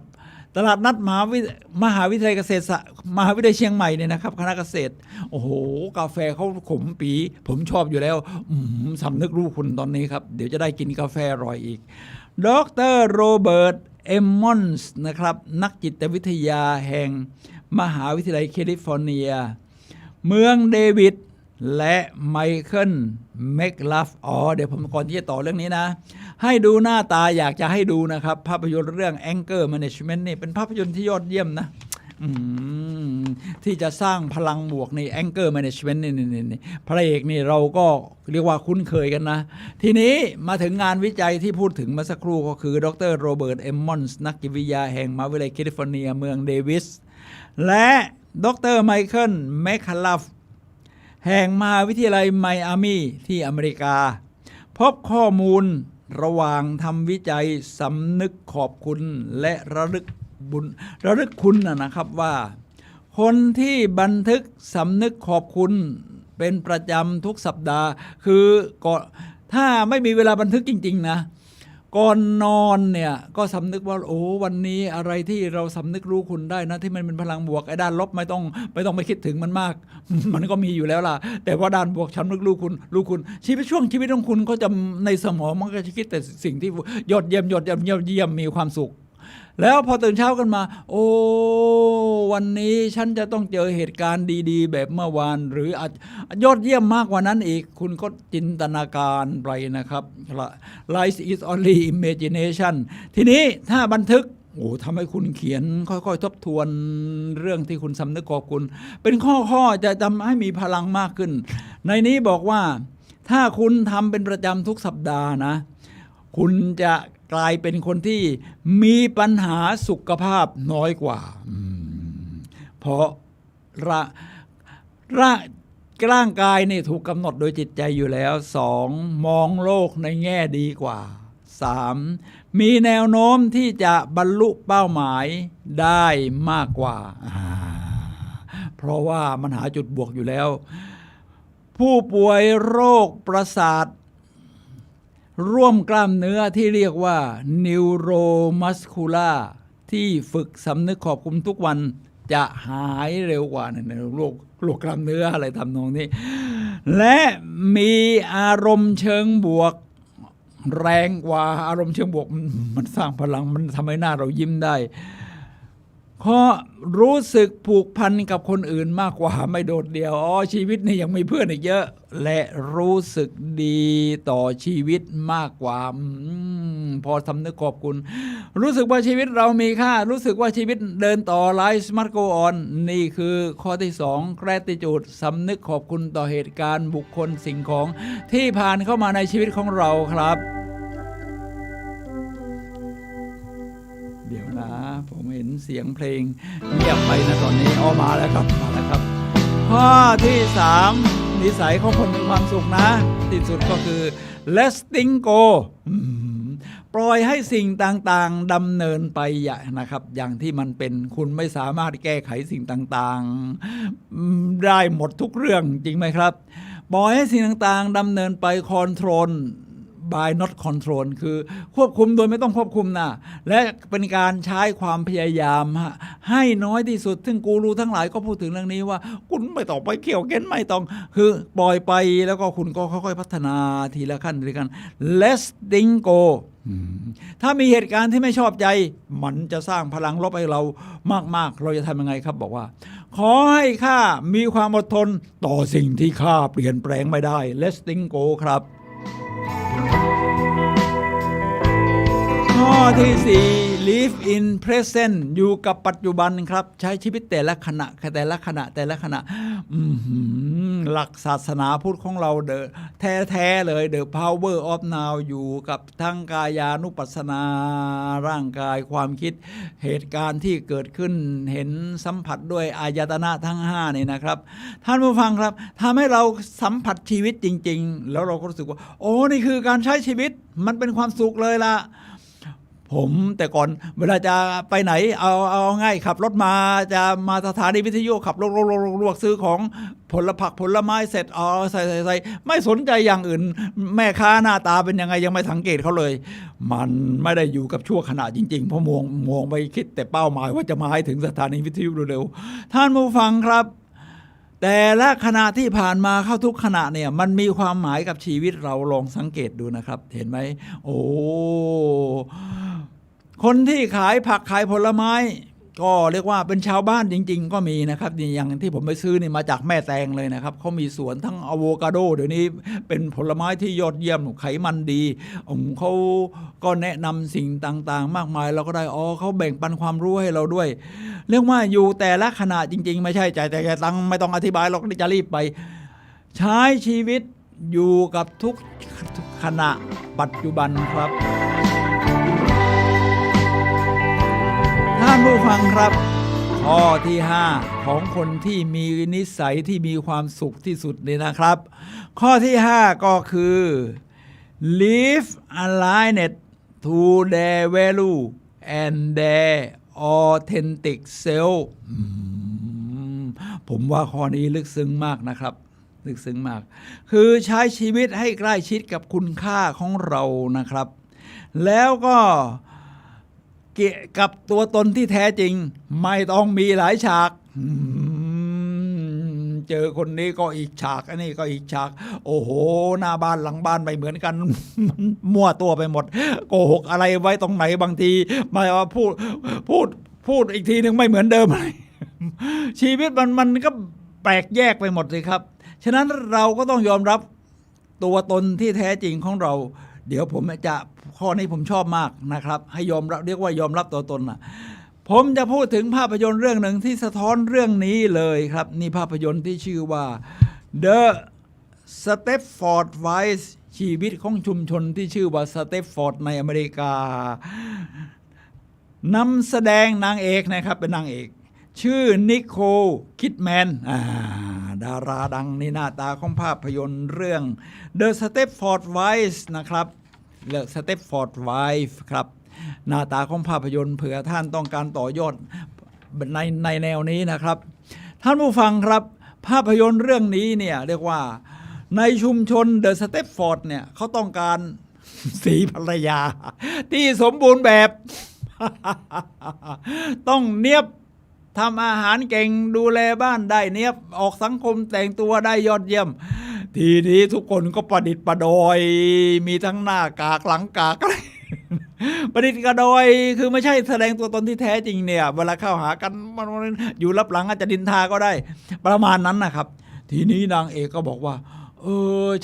ตลาดนัดมหาวิทยาลัยเกษตรศาสตร์มหาวิทยาลัยเชียงใหม่เนี่ยนะครับคณะเกษตรกาแฟเขาขมปีผมชอบอยู่แล้วสำนึกรู้คุณตอนนี้ครับเดี๋ยวจะได้กินกาแฟอร่อยอีก ดรโรเบิร์ตเอมมอนส์นะครับนักจิตวิทยาแห่งมหาวิทยาลัยแคลิฟอร์เนียเมืองเดวิดและไมเคิลแมคลัฟเดี๋ยวผมก่อนที่จะต่อเรื่องนี้นะให้ดูหน้าตาอยากจะให้ดูนะครับภาพยนตร์เรื่อง Anger Management นี่เป็นภาพยนตร์ที่ยอดเยี่ยมนะที่จะสร้างพลังบวกใน Anger Management นี่พระเอกนี่เราก็เรียกว่าคุ้นเคยกันนะทีนี้มาถึงงานวิจัยที่พูดถึงเมื่อสักครู่ก็คือดรโรเบิร์ตเอมมอนส์นักจิตวิทยาแห่งมหาวิทยาลัยแคลิฟอร์เนียเมืองเดวิสและดรไมเคิลแมคคัลลัฟแห่งมหาวิทยาลัยไมอามีที่อเมริกาพบข้อมูลระหว่างทำวิจัยสำนึกขอบคุณและระลึกคุณนะครับว่าคนที่บันทึกสำนึกขอบคุณเป็นประจำทุกสัปดาห์คือก็ถ้าไม่มีเวลาบันทึกจริงๆนะก่อนนอนเนี่ยก็สำนึกว่าโอ้วันนี้อะไรที่เราสำนึกรู้คุณได้นะที่มันเป็นพลังบวกไอ้ด้านลบไม่ต้องไปคิดถึงมันมาก มันก็มีอยู่แล้วล่ะแต่ว่าด้านบวกฉันนึกรู้คุณชีวิตของคุณก็จะในสมองมันก็จะคิดแต่สิ่งที่ยอดเยี่ยมมีความสุขแล้วพอตื่นเช้ากันมาโอ้วันนี้ฉันจะต้องเจอเหตุการณ์ดีๆแบบเมื่อวานหรือยอดเยี่ยมมากกว่านั้นอีกคุณก็จินตนาการไปนะครับ Life is only imagination ทีนี้ถ้าบันทึกทำให้คุณเขียนค่อยๆทบทวนเรื่องที่คุณสำนึกขอบคุณเป็นข้อจะทำให้มีพลังมากขึ้นในนี้บอกว่าถ้าคุณทำเป็นประจำทุกสัปดาห์นะคุณจะกลายเป็นคนที่มีปัญหาสุขภาพน้อยกว่าเพราะร่างกายนี่ถูกกำหนดโดยจิตใจอยู่แล้ว 2. มองโลกในแง่ดีกว่า 3. มีแนวโน้มที่จะบรรลุเป้าหมายได้มากกว่าเพราะว่ามันหาจุดบวกอยู่แล้วผู้ป่วยโรคประสาทร่วมกล้ามเนื้อที่เรียกว่า Neuromuscular ที่ฝึกสำนึกขอบคุณทุกวันจะหายเร็วกว่าในโรคกล้ามเนื้ออะไรทำนองนี้และมีอารมณ์เชิงบวกแรงกว่าอารมณ์เชิงบวกมันสร้างพลังมันทำให้หน้าเรายิ้มได้เพราะรู้สึกผูกพันกับคนอื่นมากกว่าไม่โดดเดี่ยวชีวิตนี่ยังมีเพื่อนอีกเยอะและรู้สึกดีต่อชีวิตมากกว่าพอสำนึกขอบคุณรู้สึกว่าชีวิตเรามีค่ารู้สึกว่าชีวิตเดินต่อ Life must go on นี่คือข้อที่ 2 gratitude สำนึกขอบคุณต่อเหตุการณ์บุคคลสิ่งของที่ผ่านเข้ามาในชีวิตของเราครับเดี๋ยวนะผมเห็นเสียงเพลงเงียบไปนะตอนนี้มาแล้วครับข้อที่ 3นิสัยของคนมีความสุขนะที่สุดก็คือ letting go ปล่อยให้สิ่งต่างๆดำเนินไปนะครับอย่างที่มันเป็นคุณไม่สามารถแก้ไขสิ่งต่างๆได้หมดทุกเรื่องจริงไหมครับปล่อยให้สิ่งต่างๆดำเนินไป control by not control คือควบคุมโดยไม่ต้องควบคุมนะและเป็นการใช้ความพยายามให้น้อยที่สุดซึ่งกูรูทั้งหลายก็พูดถึงเรื่องนี้ว่าคุณไม่ต้องไปเขี่ยวเก้นไม่ต้องคือปล่อยไปแล้วก็คุณก็ค่อยๆพัฒนาทีละขั้นทีละขั้น letting go ถ้ามีเหตุการณ์ที่ไม่ชอบใจมันจะสร้างพลังลบให้เรามากๆเราจะทำยังไงครับบอกว่าขอให้ข้ามีความอดทนต่อสิ่งที่ข้าเปลี่ยนแปลงไม่ได้ letting go ครับข้อที่ 4 live in present อยู่กับปัจจุบันครับใช้ชีวิตแต่ละขณะหลักศาสนาพุทธของเราแท้เลย the power of now อยู่กับทั้งกายานุปัสสนาร่างกายความคิดเหตุการณ์ที่เกิดขึ้นเห็นสัมผัสด้วยอายตนะทั้ง5นี่นะครับท่านผู้ฟังครับทำให้เราสัมผัสชีวิตจริงๆแล้วเราก็รู้สึกว่านี่คือการใช้ชีวิตมันเป็นความสุขเลยล่ะผมแต่ก่อนเวลาจะไปไหนเอาง่ายขับรถมาจะมาสถานีวิทยุขับลวกซื้อของผลไม้เสร็จใส่ไม่สนใจอย่างอื่นแม่ค้าหน้าตาเป็นยังไงยังไม่สังเกตเขาเลยมันไม่ได้อยู่กับชั่วขณะจริงๆเพราะมองไปคิดแต่เป้าหมายว่าจะมาให้ถึงสถานีวิทยุเร็วๆท่านผู้ฟังครับ แต่ละขณะที่ผ่านมาเข้าทุกขณะเนี่ยมันมีความหมายกับชีวิตเราลองสังเกตดูนะครับเห็นไหมโอ้คนที่ขายผักขายผลไม้ก็เรียกว่าเป็นชาวบ้านจริงๆก็มีนะครับนี่อย่างที่ผมไปซื้อนี่มาจากแม่แตงเลยนะครับเขามีสวนทั้งอะโวคาโดเดี๋ยวนี้เป็นผลไม้ที่ยอดเยี่ยมไขมันดีเขาก็แนะนำสิ่งต่างๆมากมายเราก็ได้เขาแบ่งปันความรู้ให้เราด้วยเรียกว่าอยู่แต่ละขณะจริงๆไม่ใช่ใจแต่ตังไม่ต้องอธิบายหรอกจะรีบไปใช้ชีวิตอยู่กับทุกขณะปัจจุบันครับท่านผู้ฟังครับข้อที่5ของคนที่มีนิสัยที่มีความสุขที่สุดเลยนะครับข้อที่5ก็คือ live aligned to their value and their authentic self ผมว่าข้อนี้ลึกซึ้งมากนะครับลึกซึ้งมากคือใช้ชีวิตให้ใกล้ชิดกับคุณค่าของเรานะครับแล้วก็กับตัวตนที่แท้จริงไม่ต้องมีหลายฉากเจอคนนี้ก็อีกฉากอันนี้ก็อีกฉากโอ้โหหน้าบ้านหลังบ้านไม่เหมือนกันมั่วตัวไปหมดโกหกอะไรไว้ตรงไหนบางทีมาว่าพูดอีกทีนึงไม่เหมือนเดิมชีวิตมันก็แปลกแยกไปหมดเลยครับฉะนั้นเราก็ต้องยอมรับตัวตนที่แท้จริงของเราเดี๋ยวผมจะข้อนี้ผมชอบมากนะครับให้ยอมรับเรียกว่ายอมรับตัวตนนะผมจะพูดถึงภาพยนตร์เรื่องหนึ่งที่สะท้อนเรื่องนี้เลยครับนี่ภาพยนตร์ที่ชื่อว่า The Stepford Wives ชีวิตของชุมชนที่ชื่อว่า Stepford ในอเมริกานำแสดงนางเอกนะครับเป็นนางเอกชื่อนิโคล คิดแมนดาราดังนี่หน้าตาของภาพยนตร์เรื่อง The Stepford Wives นะครับ The Stepford Wife ครับหน้าตาของภาพยนตร์เผื่อท่านต้องการต่อยอดในแนวนี้นะครับท่านผู้ฟังครับภาพยนตร์เรื่องนี้เนี่ยเรียกว่าในชุมชน The Stepford เนี่ยเขาต้องการสีภรรยาที่สมบูรณ์แบบ ต้องเนียบทำอาหารเก่งดูแลบ้านได้เนียบออกสังคมแต่งตัวได้ยอดเยี่ยมทีนี้ทุกคนก็ประดิษฐ์ประดอยมีทั้งหน้ากากหลังกากอะไร ประดิษฐ์กระดอยคือไม่ใช่แสดงตัวตนที่แท้จริงเนี่ยเวลาเข้าหากันมันอยู่รับหลังอาจจะดินทาก็ได้ประมาณนั้นนะครับทีนี้นางเอกก็บอกว่า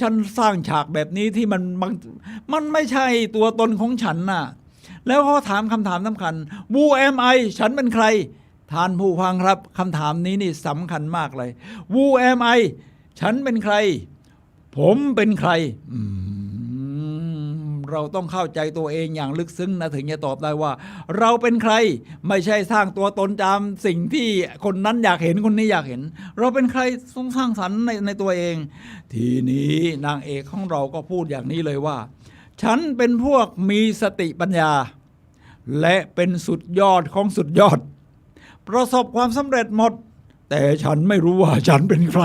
ฉันสร้างฉากแบบนี้ที่มันไม่ใช่ตัวตนของฉันน่ะแล้วเขาถามคำถามสำคัญ Who am I ฉันเป็นใครท่านผู้ฟังครับคำถามนี้นี่สำคัญมากเลย Who am I ฉันเป็นใครผมเป็นใครเราต้องเข้าใจตัวเองอย่างลึกซึ้งนะถึงจะตอบได้ว่าเราเป็นใครไม่ใช่สร้างตัวตนตามสิ่งที่คนนั้นอยากเห็นคนนี้อยากเห็นเราเป็นใครต้องสร้างสรรค์ในตัวเองทีนี้นางเอกของเราก็พูดอย่างนี้เลยว่าฉันเป็นพวกมีสติปัญญาและเป็นสุดยอดของสุดยอดประสบความสำเร็จหมดแต่ฉันไม่รู้ว่าฉันเป็นใคร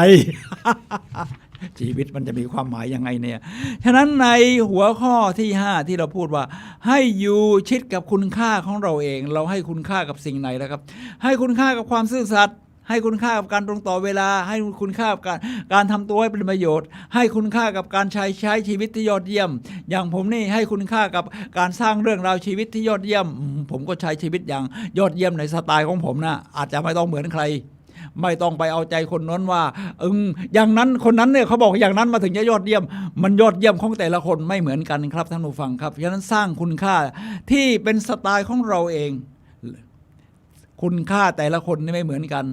ชีวิตมันจะมีความหมายยังไงเนี่ยฉะนั้นในหัวข้อที่5ที่เราพูดว่าให้อยู่ชิดกับคุณค่าของเราเองเราให้คุณค่ากับสิ่งไหนแล้วครับให้คุณค่ากับความซื่อสัตย์ให้คุณค่ากับการตรงต่อเวลาให้คุณค่ากับการทำตัวให้เป็นประโยชน์ให้คุณค่ากับการใช้ชีวิตที่ยอดเยี่ยมอย่างผมนี่ให้คุณค่ากับการสร้างเรื่องราวชีวิตที่ยอดเยี่ยมผมก็ใช้ชีวิตอย่างยอดเยี่ยมในสไตล์ของผมนะอาจจะไม่ต้องเหมือนใครไม่ต้องไปเอาใจคนนั้นว่าอย่างนั้นคนนั้นเนี่ยเขาบอกอย่างนั้นมาถึงจะยอดเยี่ยมมันยอดเยี่ยมของแต่ละคนไม่เหมือนกันครับท่านผู้ฟังครับฉะนั้นสร้างคุณค่าที่เป็นสไตล์ของเราเองคุณค่าแต่ละคนนี่ไม่เหมือนกัน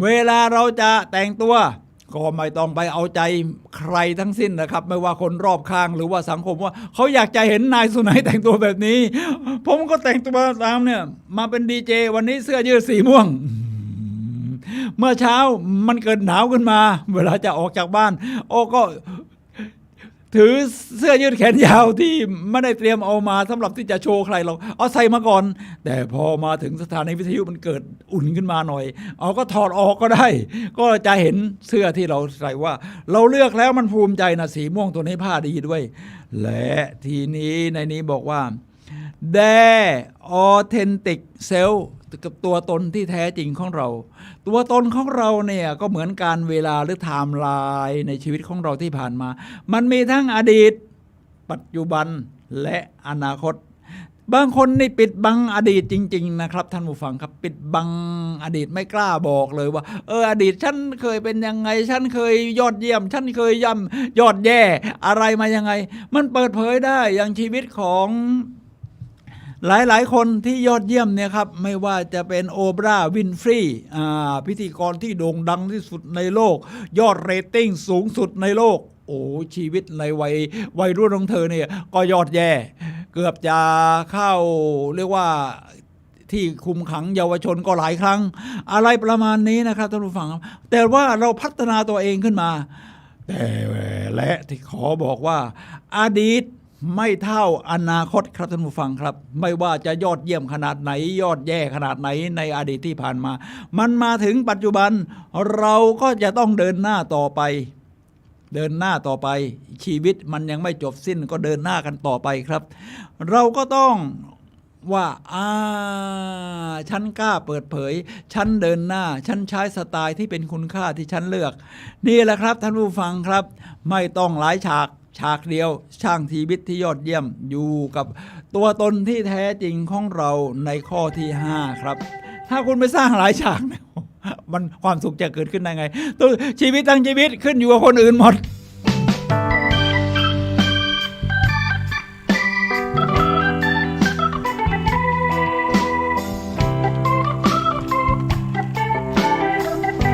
เวลาเราจะแต่งตัวก็ไม่ต้องไปเอาใจใครทั้งสิ้นนะครับไม่ว่าคนรอบข้างหรือว่าสังคมว่าเขาอยากจะเห็นนายสุนัยแต่งตัวแบบนี้ผมก็แต่งตัวตามเนี่ยมาเป็นดีเจวันนี้เสื้อยืดสีม่วงเมื่อเช้ามันเกิดหนาวขึ้นมาเวลาจะออกจากบ้านก็ถือเสื้อยืดแขนยาวที่ไม่ได้เตรียมเอามาสำหรับที่จะโชว์ใครเราเอาใส่มาก่อนแต่พอมาถึงสถานีวิทยุมันเกิดอุ่นขึ้นมาหน่อยก็ถอดออกก็ได้ก็จะเห็นเสื้อที่เราใส่ว่าเราเลือกแล้วมันภูมิใจนะสีม่วงตัวนี้ผ้าดีด้วยและทีนี้ในนี้บอกว่า their authentic self กับตัวตนที่แท้จริงของเราตัวตนของเราเนี่ยก็เหมือนการเวลาหรือไทม์ไลน์ในชีวิตของเราที่ผ่านมามันมีทั้งอดีตปัจจุบันและอนาคตบางคนนี่ปิดบังอดีตจริงๆนะครับท่านผู้ฟังครับปิดบังอดีตไม่กล้าบอกเลยว่าอดีตฉันเคยเป็นยังไงฉันเคยยอดเยี่ยมฉันเคยย่ำยอดแย่อะไรมายังไงมันเปิดเผยได้อย่างชีวิตของหลายๆคนที่ยอดเยี่ยมเนี่ยครับไม่ว่าจะเป็นโอปราห์วินฟรีพิธีกรที่โด่งดังที่สุดในโลกยอดเรตติ้งสูงสุดในโลกโอ้ชีวิตในวัยรุ่นของเธอเนี่ยก็ยอดแย่เกือบจะเข้าเรียกว่าที่คุมขังเยาวชนก็หลายครั้งอะไรประมาณนี้นะครับท่านผู้ฟังแต่ว่าเราพัฒนาตัวเองขึ้นมาแต่และที่ขอบอกว่าอดีตไม่เท่าอนาคตครับท่านผู้ฟังครับไม่ว่าจะยอดเยี่ยมขนาดไหนยอดแย่ขนาดไหนในอดีตที่ผ่านมามันมาถึงปัจจุบันเราก็จะต้องเดินหน้าต่อไปชีวิตมันยังไม่จบสิ้นก็เดินหน้ากันต่อไปครับเราก็ต้องว่าฉันกล้าเปิดเผยฉันเดินหน้าฉันใช้สไตล์ที่เป็นคุณค่าที่ฉันเลือกนี่แหละครับท่านผู้ฟังครับไม่ต้องหลายฉากเดียวช่างชีวิตที่ยอดเยี่ยมอยู่กับตัวตนที่แท้จริงของเราในข้อที่5ครับถ้าคุณไปสร้างหลายฉากมันความสุขจะเกิดขึ้นได้ไงตัวชีวิตทั้งชีวิตขึ้นอยู่กับคนอื่นหมด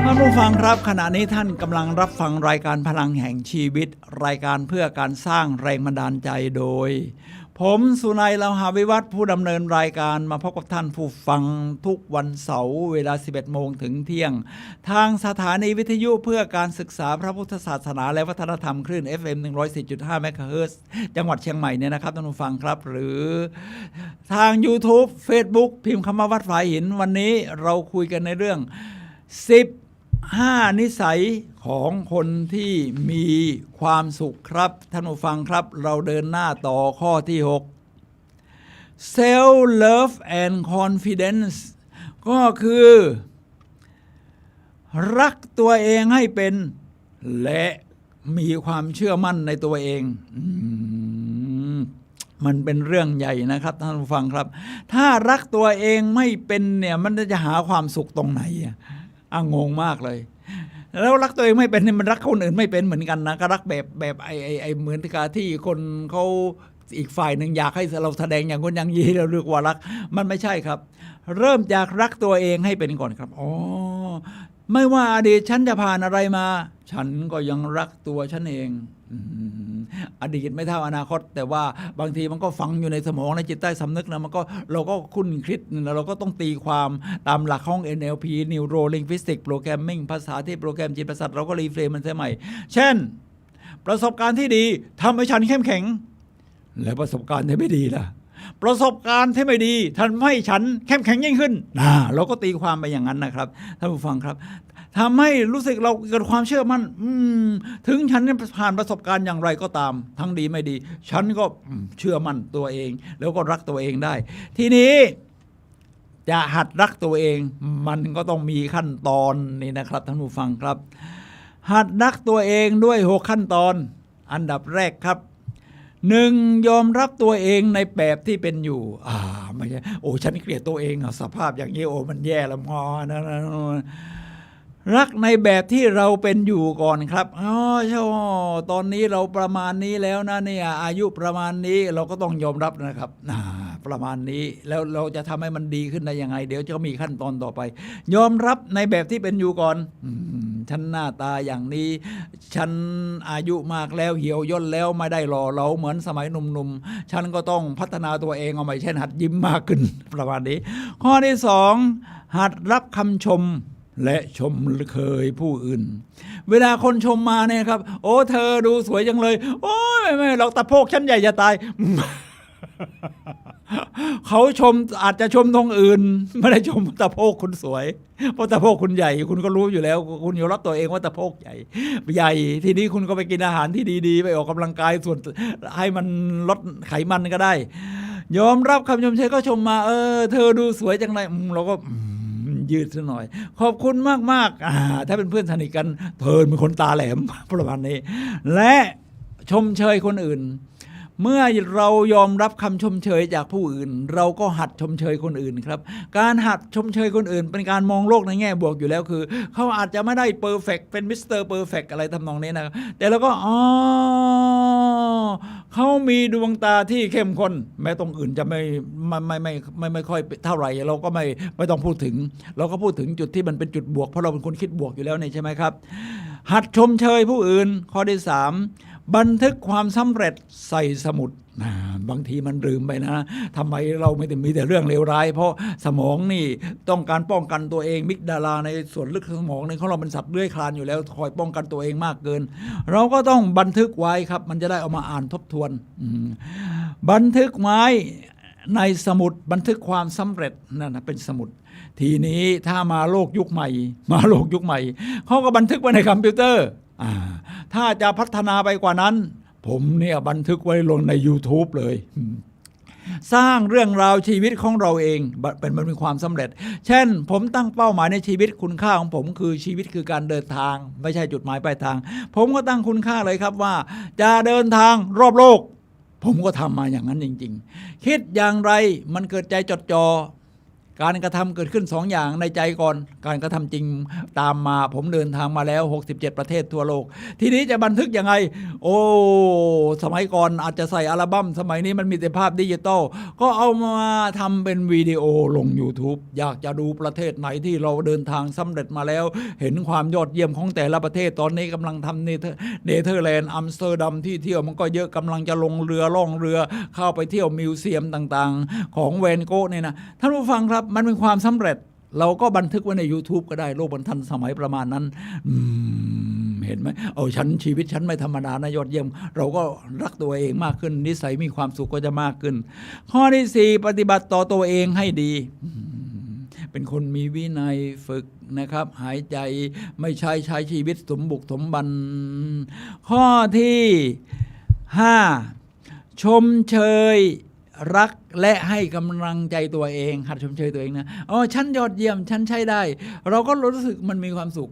ท่านผู้ฟังครับขณะนี้ท่านกำลังรับฟังรายการพลังแห่งชีวิตรายการเพื่อการสร้างแรงบันดาลใจโดยผมสุนัย เลาหาวิวัฒน์ผู้ดำเนินรายการมาพบกับท่านผู้ฟังทุกวันเสาร์เวลา 11 โมงถึงเที่ยงทางสถานีวิทยุเพื่อการศึกษาพระพุทธศาสนาและวัฒนธรรมคลื่น FM 104.5 เมกะเฮิรตซ์จังหวัดเชียงใหม่เนี่ยนะครับท่านผู้ฟังครับหรือทาง YouTube Facebook พิมพ์คำว่าวัดฝายหินวันนี้เราคุยกันในเรื่อง15 นิสัยของคนที่มีความสุขครับท่านผู้ฟังครับเราเดินหน้าต่อข้อที่6 Self Love and Confidence ก็คือรักตัวเองให้เป็นและมีความเชื่อมั่นในตัวเองมันเป็นเรื่องใหญ่นะครับท่านผู้ฟังครับถ้ารักตัวเองไม่เป็นเนี่ยมันจะหาความสุขตรงไหนงงมากเลยแล้วรักตัวเองไม่เป็นเนี่ยมันรักคนอื่นไม่เป็นเหมือนกันนะก็รักแบบไอเหมือนกับที่คนเขาอีกฝ่ายหนึ่งอยากให้เราแสดงอย่างคนอย่างนี้เราเรียกว่ารักมันไม่ใช่ครับเริ่มจากรักตัวเองให้เป็นก่อนครับไม่ว่าอดีตฉันจะผ่านอะไรมาฉันก็ยังรักตัวฉันเองอดีตไม่เท่าอนาคตแต่ว่าบางทีมันก็ฝังอยู่ในสมองในจิตใต้สำนึกนะมันก็เราก็คุ้นคิดเราก็ต้องตีความตามหลักของ NLP Neuro Linguistic Programming ภาษาที่โปรแกรมจิตประสาทเราก็รีเฟรมมันเสียใหม่เช่นประสบการณ์ที่ดีทำให้ฉันเข้มแข็งแล้วประสบการณ์ที่ไม่ดีล่ะประสบการณ์ที่ไม่ดีทำให้ฉันเข้มแข็งยิ่งขึ้นเราก็ตีความไปอย่างนั้นนะครับท่านผู้ฟังครับทำให้รู้สึกเราเกิดความเชื่อมั่นถึงฉันผ่านประสบการณ์อย่างไรก็ตามทั้งดีไม่ดีฉันก็เชื่อมั่นตัวเองแล้วก็รักตัวเองได้ทีนี้จะหัดรักตัวเองมันก็ต้องมีขั้นตอนนี่นะครับท่านผู้ฟังครับหัดรักตัวเองด้วย6ขั้นตอนอันดับแรกครับ1ยอมรับตัวเองในแบบที่เป็นอยู่ไม่ใช่ฉันเกลียดตัวเองสภาพอย่างนี้มันแย่ละมอนะรักในแบบที่เราเป็นอยู่ก่อนครับตอนนี้เราประมาณนี้แล้วนะเนี่ยอายุประมาณนี้เราก็ต้องยอมรับนะครับประมาณนี้แล้วเราจะทำให้มันดีขึ้นได้ยังไงเดี๋ยวจะมีขั้นตอนต่อไปยอมรับในแบบที่เป็นอยู่ก่อนฉันหน้าตาอย่างนี้ฉันอายุมากแล้วเหี่ยวย่นแล้วไม่ได้หล่อเหลาเหมือนสมัยหนุ่มๆฉันก็ต้องพัฒนาตัวเองเอาใหม่เช่นหัดยิ้มมากขึ้นประมาณนี้ข้อที่2หัดรับคำชมและชมเคยผู้อื่นเวลาคนชมมาเนี่ยครับเธอดูสวยจังเลยไม่เราตะโพกฉันใหญ่จะตาย เขาชมอาจจะชมตรงอื่นไม่ได้ชมตะโพกคุณสวยเพราะตะโพกคุณใหญ่คุณก็รู้อยู่แล้วคุณยอมรับตัวเองว่าตะโพกใหญ่ทีนี้คุณก็ไปกินอาหารที่ดีๆไปออกกำลังกายส่วนให้มันลดไขมันก็ได้ ยอมรับคำชมเชยก็ชมมาเธอดูสวยจังเลยเราก็ยืดซะหน่อยขอบคุณมากๆถ้าเป็นเพื่อนสนิทกันเธอเป็นคนตาแหลมประมาณนี้และชมเชยคนอื่นเมื่อเรายอมรับคำชมเชยจากผู้อื่นเราก็หัดชมเชยคนอื่นครับการหัดชมเชยคนอื่นเป็นการมองโลกในแง่บวกอยู่แล้วคือเขาอาจจะไม่ได้เพอร์เฟกต์เป็นมิสเตอร์เพอร์เฟกต์อะไรทำนองนี้นะแต่เราก็เขามีดวงตาที่เข้มข้นแม้ตรงอื่นจะไม่ค่อยเท่าไหร่เราก็ไม่ต้องพูดถึงเราก็พูดถึงจุดที่มันเป็นจุดบวกเพราะเราเป็นคนคิดบวกอยู่แล้วนี่ใช่ไหมครับหัดชมเชยผู้อื่นข้อที่3บันทึกความสำเร็จใส่สมุดบางทีมันลืมไปนะทำไมเราไม่ได้มีแต่เรื่องเลวร้ายเพราะสมองนี่ต้องการป้องกันตัวเองมิกดาลาในส่วนลึกสมองในของเราเป็นสัตว์เลื้อยคลานอยู่แล้วคอยป้องกันตัวเองมากเกินเราก็ต้องบันทึกไว้ครับมันจะได้เอามาอ่านทบทวนบันทึกไว้ในสมุดบันทึกความสำเร็จนั่นนะเป็นสมุดทีนี้ถ้ามาโลกยุคใหม่เขาก็บันทึกไว้ในคอมพิวเตอร์ถ้าจะพัฒนาไปกว่านั้นผมเนี่ยบันทึกไว้ลงใน YouTube เลยสร้างเรื่องราวชีวิตของเราเองมันเป็นความสำเร็จเช่นผมตั้งเป้าหมายในชีวิตคุณค่าของผมคือชีวิตคือการเดินทางไม่ใช่จุดหมายปลายทางผมก็ตั้งคุณค่าเลยครับว่าจะเดินทางรอบโลกผมก็ทำมาอย่างนั้นจริงๆคิดอย่างไรมันเกิดใจจดจ่อการกระทำเกิดขึ้น2อย่างในใจก่อนการกระทำจริงตามมาผมเดินทางมาแล้ว67ประเทศทั่วโลกทีนี้จะบันทึกยังไงสมัยก่อนอาจจะใส่อัลบั้มสมัยนี้มันมีแต่ภาพดิจิตอลก็เอามาทำเป็นวิดีโอลง YouTube อยากจะดูประเทศไหนที่เราเดินทางสำเร็จมาแล้วเห็นความยอดเยี่ยมของแต่ละประเทศตอนนี้กำลังทำเนเธอร์แลนด์อัมสเตอร์ดัมที่เที่ยวมันก็เยอะกำลังจะลงเรือล่องเรือเข้าไปเที่ยวมิวเซียมต่างๆของแวนโกะเนี่ยนะท่านผู้ฟังครับมันเป็นความสำเร็จเราก็บันทึกไว้ใน YouTube ก็ได้โลกมันทันสมัยประมาณนั้นเห็นไหมชีวิตฉันไม่ธรรมดานะยอดเยี่ยมเราก็รักตัวเองมากขึ้นนิสัยมีความสุขก็จะมากขึ้นข้อที่4ปฏิบัติต่อตัวเองให้ดีเป็นคนมีวินัยฝึกนะครับหายใจไม่ใช้ชีวิตสมบุกสมบันข้อที่5ชมเชยรักและให้กำลังใจตัวเองหัดชมเชยตัวเองนะฉันยอดเยี่ยมฉันใช้ได้เราก็รู้สึกมันมีความสุข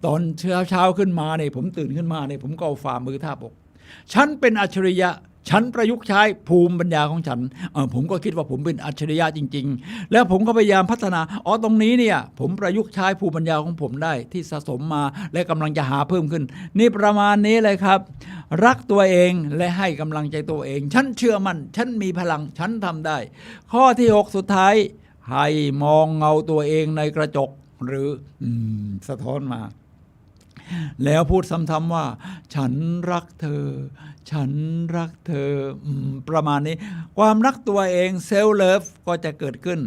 ตอนเช้าขึ้นมาเนี่ยผมตื่นขึ้นมาเนี่ยผมก็เอาฝ่ามือทาบอกฉันเป็นอัจฉริยะฉันประยุกต์ใช้ภูมิปัญญาของฉันผมก็คิดว่าผมเป็นอัจฉริยะจริงๆแล้วผมก็พยายามพัฒนาตรงนี้เนี่ยผมประยุกต์ใช้ภูมิปัญญาของผมได้ที่สะสมมาและกำลังจะหาเพิ่มขึ้นนี่ประมาณนี้เลยครับรักตัวเองและให้กำลังใจตัวเองฉันเชื่อมั่นฉันมีพลังฉันทำได้ข้อที่6สุดท้ายให้มองเงาตัวเองในกระจกหรือสะท้อนมาแล้วพูดซ้ำๆว่าฉันรักเธอฉันรักเธอประมาณนี้ความรักตัวเองเซลฟ์เลิฟก็จะเกิดขึ้น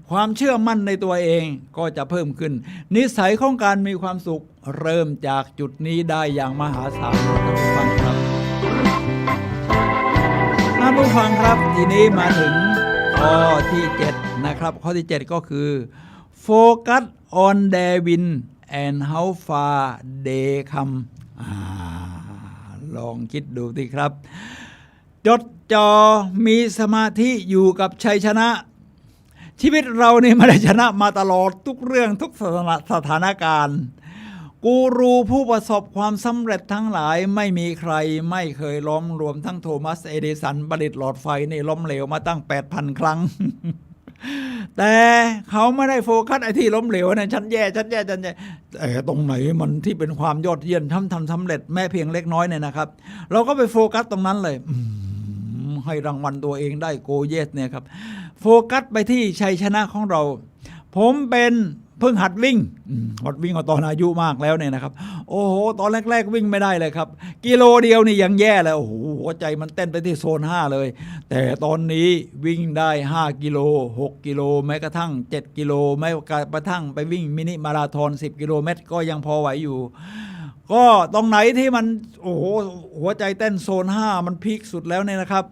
ความเชื่อมั่นในตัวเองก็จะเพิ่มขึ้นนิสัยของการมีความสุขเริ่มจากจุดนี้ได้อย่างมหาศาลท่านผู้ฟังครับท่านผู้ฟังครับทีนี้มาถึงข้อที่7นะครับข้อที่7ก็คือ Focus on their win and how far they come ลองคิดดูสิครับจดจ่อมีสมาธิอยู่กับชัยชนะชีวิตเรานี่ไม่ได้ชนะมาตลอดทุกเรื่องทุกสถานการณ์กูรูผู้ประสบความสำเร็จทั้งหลายไม่มีใครไม่เคยล้มรวมทั้งโทมัสเอดิสันประดิษฐ์หลอดไฟนี่ล้มเหลวมาตั้ง 8,000 ครั้ง แต่เขาไม่ได้โฟกัสไอ้ที่ล้มเหลวนะฉันแย่ตรงไหนมันที่เป็นความยอดเยี่ยมทำสำเร็จแม้เพียงเล็กน้อยเนี่ยนะครับเราก็ไปโฟกัสตรงนั้นเลยให้รางวัลตัวเองได้โกเยสเนี่ยครับโฟกัสไปที่ชัยชนะของเราผมเป็นเพิ่งหัดวิ่งตอนอายุมากแล้วเนี่ยนะครับโอ้โหตอนแรกๆวิ่งไม่ได้เลยครับกิโลเดียวนี่ยังแย่เลยโอ้โหหัวใจมันเต้นไปที่โซน5เลยแต่ตอนนี้วิ่งได้5กิโล6กิโลแม้กระทั่ง7กิโลแม้กระทั่งไปวิ่งมินิมาราธอน10กิโลเมตรก็ยังพอไหวอยู่ก็ตรงไหนที่มันโอ้โหหัวใจเต้นโซน5มันพีคสุดแล้วเนี่ยนะครับ